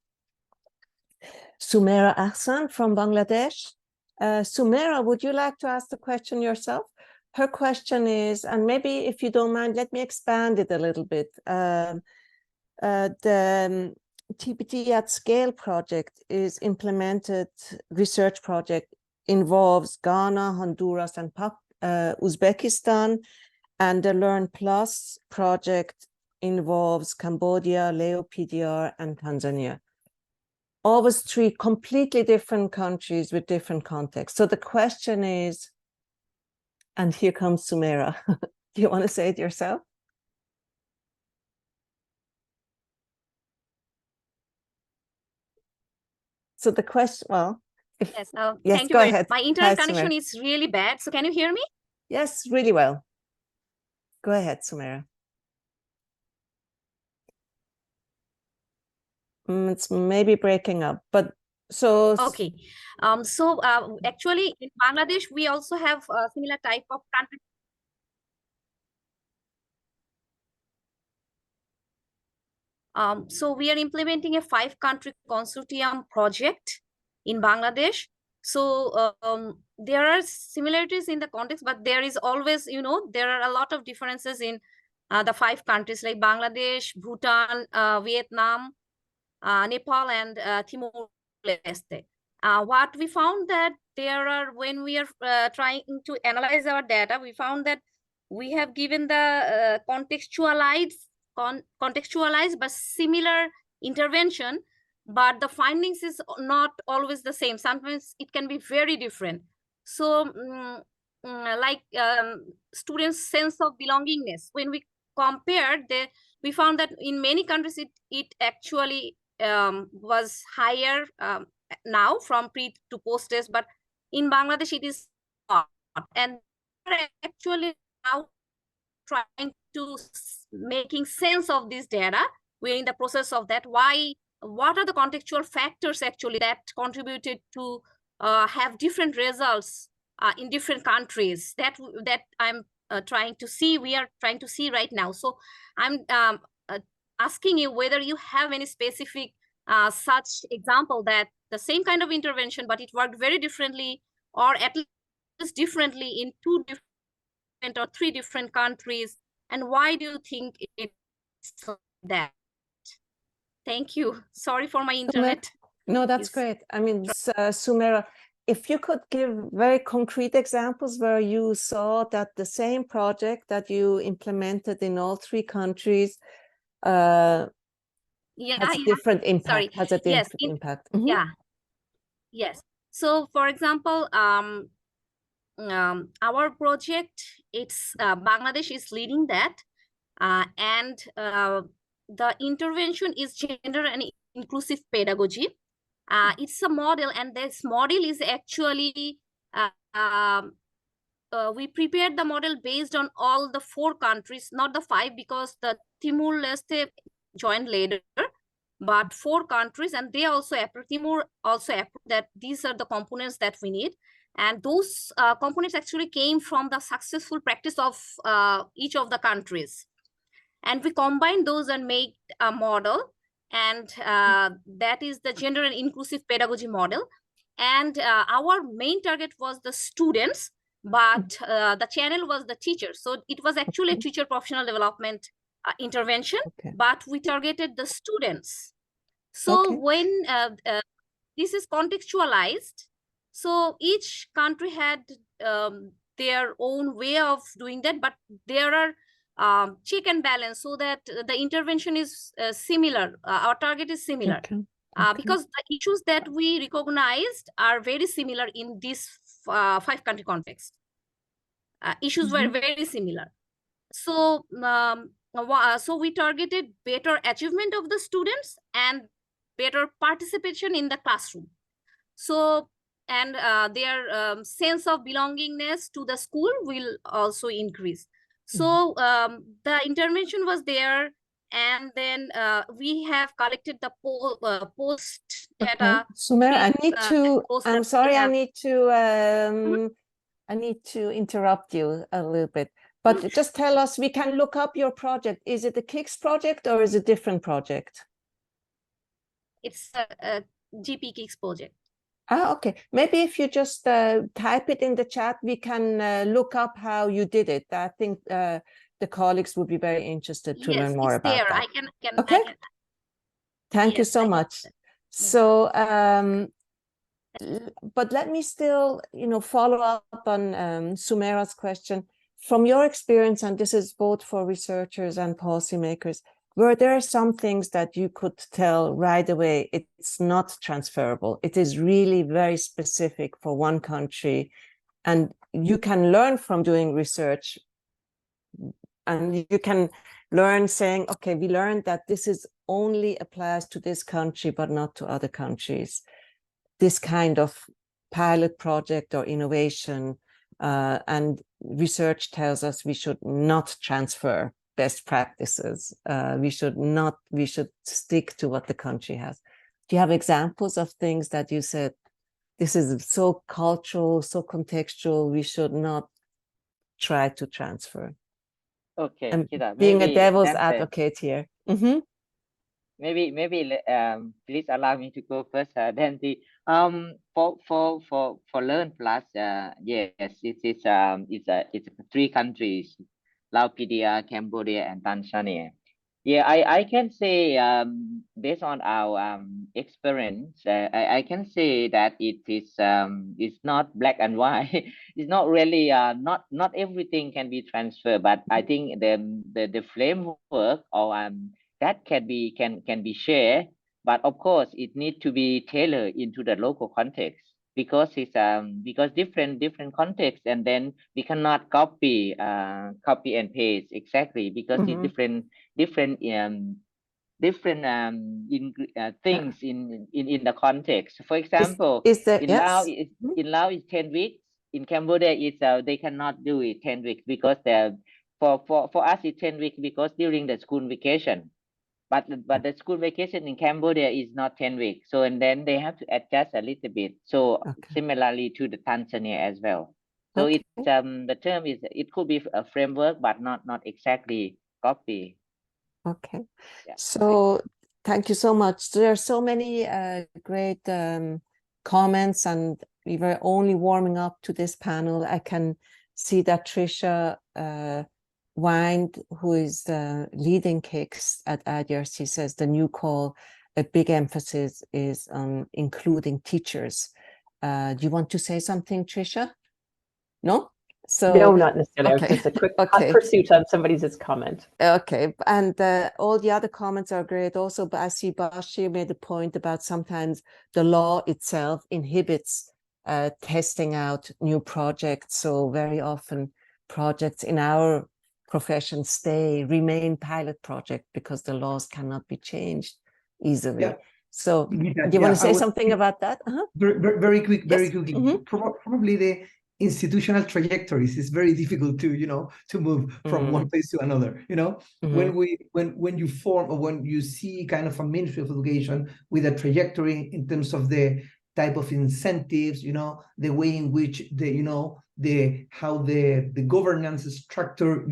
Sumaira Ahsan from Bangladesh. Sumaira, would you like to ask the question yourself? Her question is, and maybe if you don't mind, let me expand it a little bit. The TPT at Scale project is implemented research project involves Ghana, Honduras, and Uzbekistan. And the Learn Plus project involves Cambodia, Laos, PDR, and Tanzania. Always 3 completely different countries with different contexts. So the question is, and here comes Sumaira. Do you want to say it yourself? So the question, well, yes, yes, thank you go very ahead. much. My internet Hi, connection Sumaira. is really bad. So can you hear me? Yes, really well. Go ahead, Sumaira. It's maybe breaking up, but so okay. Actually in Bangladesh we also have a similar type of country. So we are implementing a 5-country consortium project in Bangladesh. So there are similarities in the context, but there is always, there are a lot of differences in the 5 countries like Bangladesh, Bhutan, Vietnam, Nepal, and Timor-Leste. What we found that there are, when we are trying to analyze our data, we found that we have given the contextualized but similar intervention, but the findings is not always the same. Sometimes it can be very different. So students' sense of belongingness, when we compared, we found that in many countries it actually was higher now from pre to post test, but in Bangladesh it is not. And actually now trying to making sense of this data. We're in the process of that. What are the contextual factors actually that contributed to have different results in different countries? That I'm trying to see. We are trying to see right now. So I'm asking you whether you have any specific such example that the same kind of intervention, but it worked very differently, or at least differently in 2 different or 3 different countries, and why do you think it's that? Thank you. Sorry for my internet. No, that's great. I mean, Sumaira, if you could give very concrete examples where you saw that the same project that you implemented in all 3 countries has a different impact. Sorry. Has a different impact. Mm-hmm. Yeah. Yes. So, for example, our project, it's Bangladesh is leading that, and the intervention is gender and inclusive pedagogy. It's a model, and this model is actually we prepared the model based on all the 4 countries, not the 5, because the Timor-Leste joined later, but 4 countries, and they also Timor also approved that these are the components that we need. And those components actually came from the successful practice of each of the countries. And we combined those and made a model. And that is the gender and inclusive pedagogy model. And our main target was the students, but the channel was the teachers. So it was actually a teacher professional development intervention, but we targeted the students. So when this is contextualized, so each country had their own way of doing that, but there are check and balance so that the intervention is similar. Our target is similar because the issues that we recognized are very similar in this 5-country context. Issues were very similar. So, so we targeted better achievement of the students and better participation in the classroom. So, and their sense of belongingness to the school will also increase. So the intervention was there, and then we have collected the post data. Sumaira, I'm sorry, I need to interrupt you a little bit, but just tell us, we can look up your project. Is it a KIX project or is it a different project? It's a GP KIX project. Okay. Maybe if you just type it in the chat, we can look up how you did it. I think the colleagues would be very interested to learn more about that. I can, okay. Thank you so much. So But let me still, follow up on Sumaira's question. From your experience, and this is both for researchers and policymakers, were there some things that you could tell right away it's not transferable? It is really very specific for one country, and you can learn from doing research, and you can learn saying, okay, we learned that this is only applies to this country, but not to other countries. This kind of pilot project or innovation, and research tells us we should not transfer best practices. We should stick to what the country has. Do you have examples of things that you said, this is so cultural, so contextual, we should not try to transfer? Okay, And Gita, being a devil's Dante, advocate here. Mm-hmm. Maybe please allow me to go first, Dante. For Learn Plus, yes, it's 3 countries: Laos, Cambodia, and Tanzania. Yeah, I can say based on our experience, I can say that it is it's not black and white. It's not really not everything can be transferred, but I think the framework or that can be shared, but of course it needs to be tailored into the local context, because it's because different contexts, and then we cannot copy and paste exactly, because it's different things in the context. For example, in Laos is 10 weeks. In Cambodia, it's they cannot do it 10 weeks because for us it's 10 weeks because during the school vacation. But the school vacation in Cambodia is not 10 weeks. So, and then they have to adjust a little bit. So similarly to the Tanzania as well. So it's the term is, it could be a framework, but not exactly copy. Okay. Yeah. So thank you so much. There are so many great comments, and we were only warming up to this panel. I can see that Trisha Wind, who is leading KIX at IDRC, says the new call, a big emphasis is on including teachers. Do you want to say something, Trisha? No? So no, not necessarily. Okay. Just a quick hot pursuit on somebody's comment. Okay, and all the other comments are great also, but I see Bashir made a point about sometimes the law itself inhibits testing out new projects. So very often projects in our profession remain pilot project because the laws cannot be changed easily. Yeah. So do you want to say something about that? Very quickly. Probably the institutional trajectories is very difficult to to move from one place to another. When you form, or when you see kind of a Ministry of Education with a trajectory in terms of the type of incentives, the way in which how the governance structure,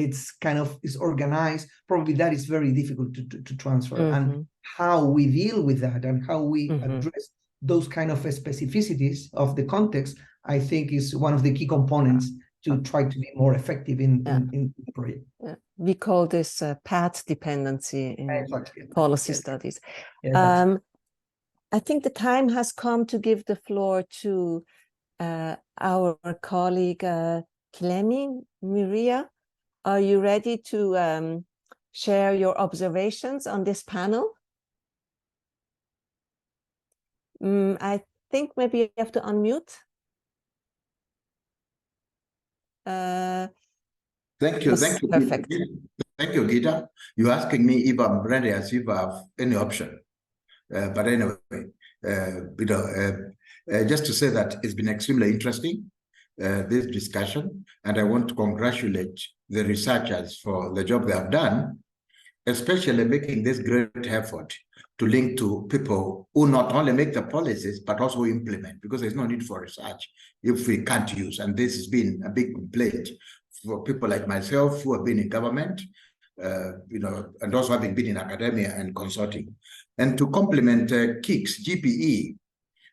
it's kind of is organized. Probably that is very difficult to transfer, and how we deal with that and how we address those kind of specificities of the context, I think is one of the key components to try to be more effective in the project. Yeah. We call this path dependency in policy studies. Yeah, I think the time has come to give the floor to our colleague Kilemi, Mwiria. Are you ready to share your observations on this panel? I think maybe you have to unmute. Thank you. Perfect. Thank you, Gita. You're asking me if I'm ready, as if I have any option. But anyway, just to say that it's been extremely interesting, this discussion, and I want to congratulate the researchers for the job they have done, especially making this great effort to link to people who not only make the policies, but also implement, because there's no need for research if we can't use. And this has been a big complaint for people like myself who have been in government, and also having been in academia and consulting. And to complement KIX, GPE,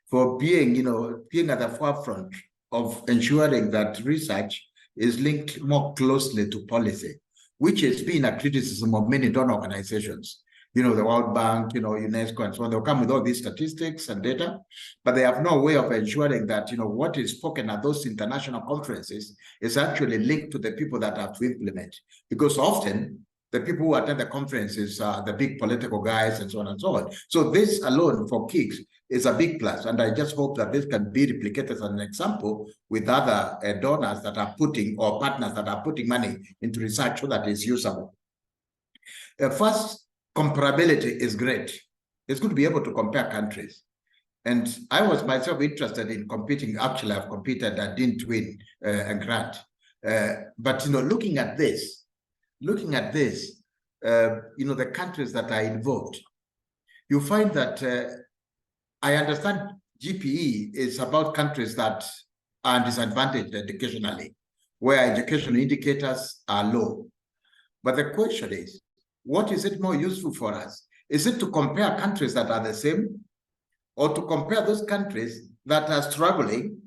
for being at the forefront of ensuring that research is linked more closely to policy, which has been a criticism of many donor organizations. the World Bank, UNESCO, and so on. They'll come with all these statistics and data, but they have no way of ensuring that, what is spoken at those international conferences is actually linked to the people that have to implement. Because often, the people who attend the conferences are the big political guys and so on and so on. So this alone for KIX is a big plus. And I just hope that this can be replicated as an example with other donors that are putting, or partners that are putting money into research so that it's usable. First, comparability is great. It's good to be able to compare countries. And I was myself interested in competing. Actually, I've competed. I didn't win a grant. But, looking at this, the countries that are involved, you find that I understand GPE is about countries that are disadvantaged educationally, where educational indicators are low. But the question is, what is it more useful for us? Is it to compare countries that are the same, or to compare those countries that are struggling?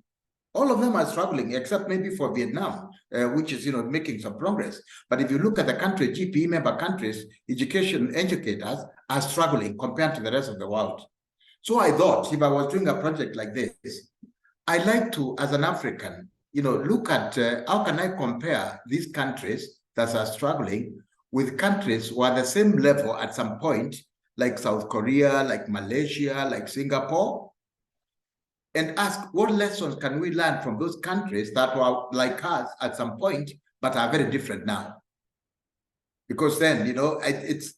All of them are struggling, except maybe for Vietnam, which is, making some progress. But if you look at the country, GPE member countries, educators are struggling compared to the rest of the world. So I thought, if I was doing a project like this, I'd like to, as an African, look at how can I compare these countries that are struggling with countries who are the same level at some point, like South Korea, like Malaysia, like Singapore, and ask what lessons can we learn from those countries that were like us at some point, but are very different now. Because then, it's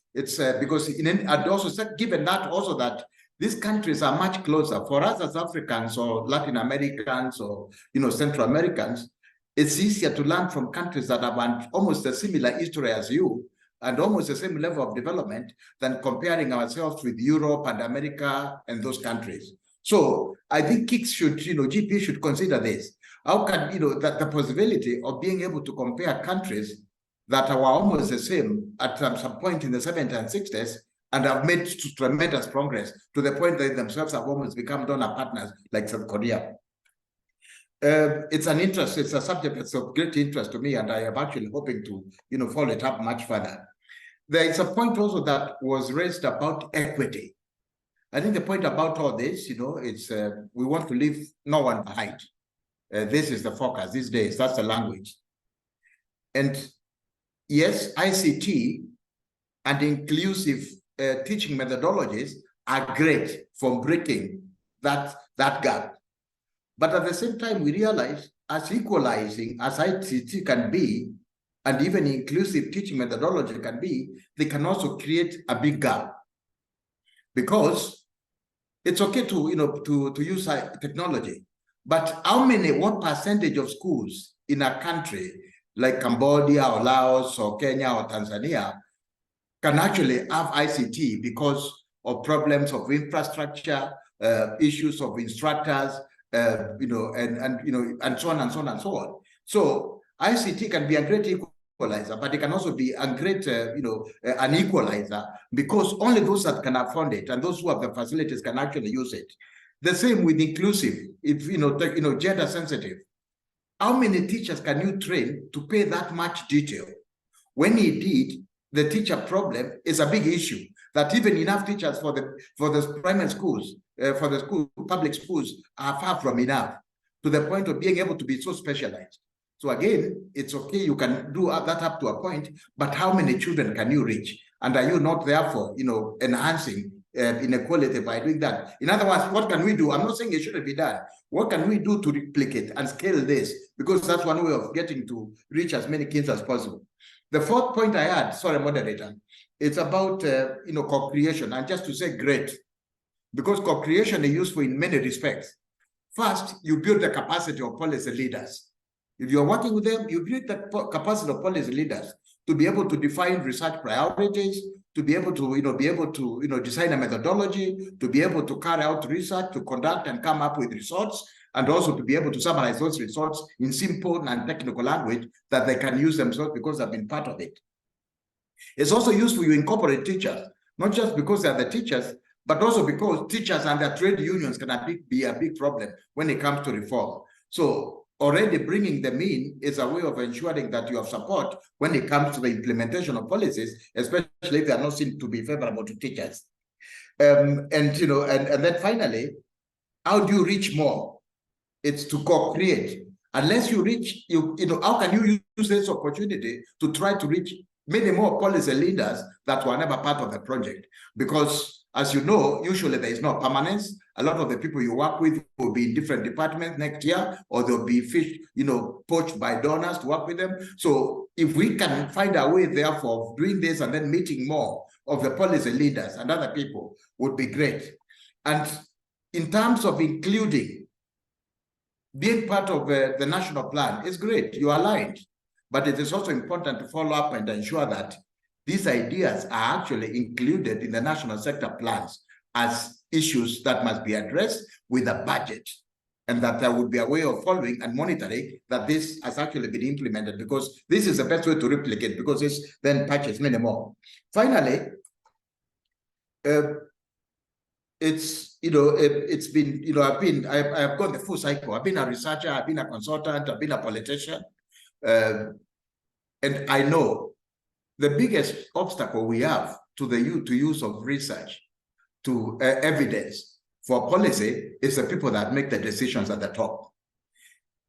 because and also given that also that these countries are much closer for us as Africans or Latin Americans or, Central Americans, it's easier to learn from countries that have almost a similar history as you and almost the same level of development than comparing ourselves with Europe and America and those countries. So I think KIX should, GP should consider this. How can, that the possibility of being able to compare countries that are almost the same at some point in the 70s and 60s and have made tremendous progress to the point that they themselves have almost become donor partners like South Korea. It's a subject that's of great interest to me, and I am actually hoping to, follow it up much further. There is a point also that was raised about equity. I think the point about all this, it's we want to leave no one behind. This is the focus these days. That's the language. And yes, ICT and inclusive teaching methodologies are great for breaking that gap. But at the same time, we realize as equalizing as ICT can be, and even inclusive teaching methodology can be, they can also create a big gap. Because it's okay to use technology, but what percentage of schools in a country like Cambodia or Laos or Kenya or Tanzania can actually have ICT because of problems of infrastructure, issues of instructors, and so on and so on and so on. So ICT can be a great equalizer, but it can also be a great, an equalizer, because only those that can afford it and those who have the facilities can actually use it. The same with inclusive, if gender sensitive. How many teachers can you train to pay that much detail? When indeed the teacher problem is a big issue, that even enough teachers for the primary schools, for the public schools are far from enough, to the point of being able to be so specialized. So again, it's okay, you can do that up to a point, but how many children can you reach? And are you not therefore, enhancing inequality by doing that? In other words, what can we do? I'm not saying it shouldn't be done. What can we do to replicate and scale this? Because that's one way of getting to reach as many kids as possible. The fourth point I had, sorry, moderator, it's about, co-creation. And just to say great, because co-creation is useful in many respects. First, you build the capacity of policy leaders. If you're working with them, you build the capacity of policy leaders to be able to define research priorities, to be able to, design a methodology, to be able to carry out research, to conduct and come up with results, and also to be able to summarize those results in simple and technical language that they can use themselves because they've been part of it. It's also useful you incorporate teachers, not just because they're the teachers, but also because teachers and their trade unions can be a big problem when it comes to reform. So already bringing them in is a way of ensuring that you have support when it comes to the implementation of policies, especially if they are not seen to be favorable to teachers. And then finally, how do you reach more? It's to co-create. Unless you reach, how can you use this opportunity to try to reach many more policy leaders that were never part of the project? Because as you know, usually there is no permanence. A lot of the people you work with will be in different departments next year, or they'll be poached by donors to work with them. So if we can find a way, therefore, of doing this and then meeting more of the policy leaders and other people would be great. And in terms of including being part of the national plan is great, you are aligned, but it is also important to follow up and ensure that these ideas are actually included in the national sector plans as issues that must be addressed with a budget, and that there would be a way of following and monitoring that this has actually been implemented, because this is the best way to replicate, because it's then patches many more. Finally, it's been, I've gone the full cycle. I've been a researcher, I've been a consultant, I've been a politician. And I know the biggest obstacle we have to the use of research, to evidence for policy, is the people that make the decisions at the top.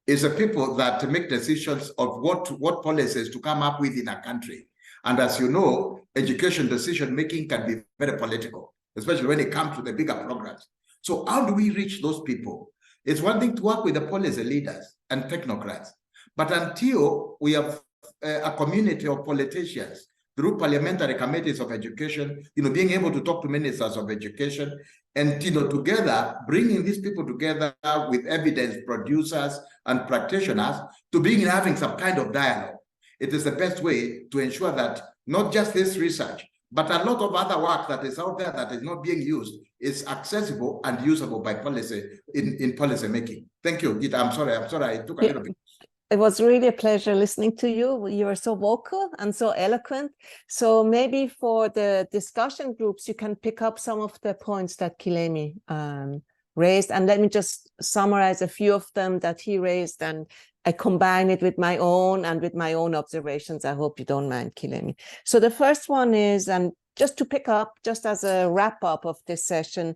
It's the people that make decisions of what policies to come up with in a country. And as you know, education decision-making can be very political, especially when it comes to the bigger programs. So how do we reach those people? It's one thing to work with the policy leaders and technocrats, but until we have a community of politicians through parliamentary committees of education, being able to talk to ministers of education, and together, bringing these people together with evidence producers and practitioners to begin having some kind of dialogue. It is the best way to ensure that not just this research, but a lot of other work that is out there that is not being used is accessible and usable by policy in policy making. Thank you, Gita. I'm sorry, I took a little bit. It was really a pleasure listening to you. You were so vocal and so eloquent. So maybe for the discussion groups, you can pick up some of the points that Kilemi raised. And let me just summarize a few of them that he raised, and I combine it with my own and with my own observations. I hope you don't mind, Kilemi. So the first one is, and just to pick up, just as a wrap up of this session,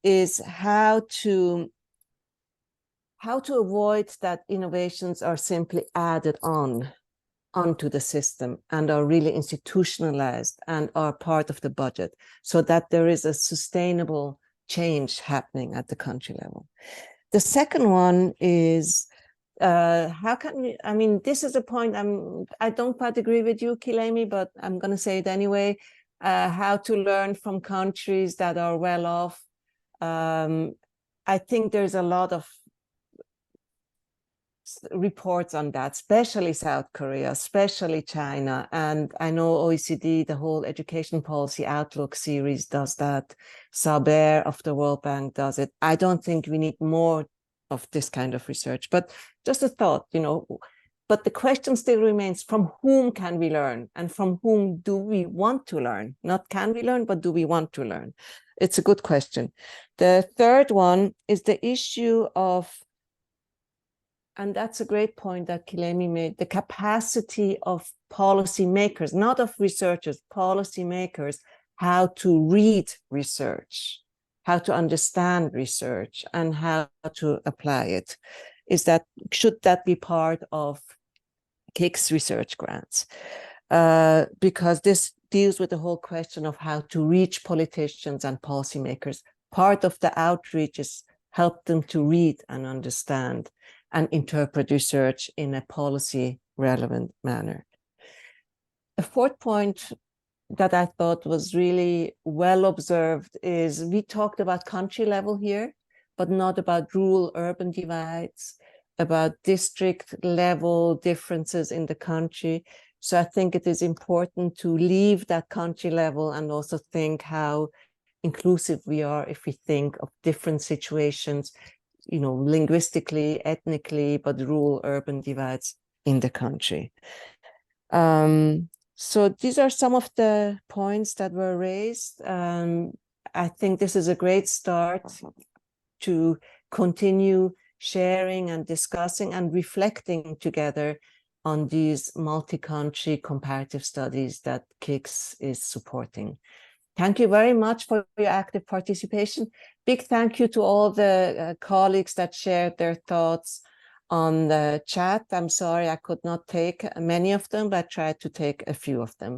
is how to avoid that innovations are simply added onto the system and are really institutionalized and are part of the budget, so that there is a sustainable change happening at the country level. The second one is, how can we, this is a point I don't quite agree with you, Kilemi, but I'm going to say it anyway, how to learn from countries that are well off. I think there's a lot of reports on that, especially South Korea, especially China. And I know OECD, the whole education policy outlook series does that. Saber of the World Bank does it. I don't think we need more of this kind of research, but just a thought, but the question still remains, from whom can we learn, and from whom do we want to learn? Not can we learn, but do we want to learn? It's a good question. The third one is the issue of, and that's a great point that Kilemi made, the capacity of policymakers, not of researchers, policymakers, how to read research, how to understand research, and how to apply it. Should that be part of KIX research grants? Because this deals with the whole question of how to reach politicians and policymakers. Part of the outreach is help them to read and understand and interpret research in a policy relevant manner. A fourth point that I thought was really well observed is, we talked about country level here, but not about rural-urban divides, about district level differences in the country. So I think it is important to leave that country level and also think how inclusive we are if we think of different situations, linguistically, ethnically, but rural-urban divides in the country. So these are some of the points that were raised. I think this is a great start to continue sharing and discussing and reflecting together on these multi-country comparative studies that KIX is supporting. Thank you very much for your active participation. Big thank you to all the colleagues that shared their thoughts on the chat. I'm sorry I could not take many of them, but I tried to take a few of them.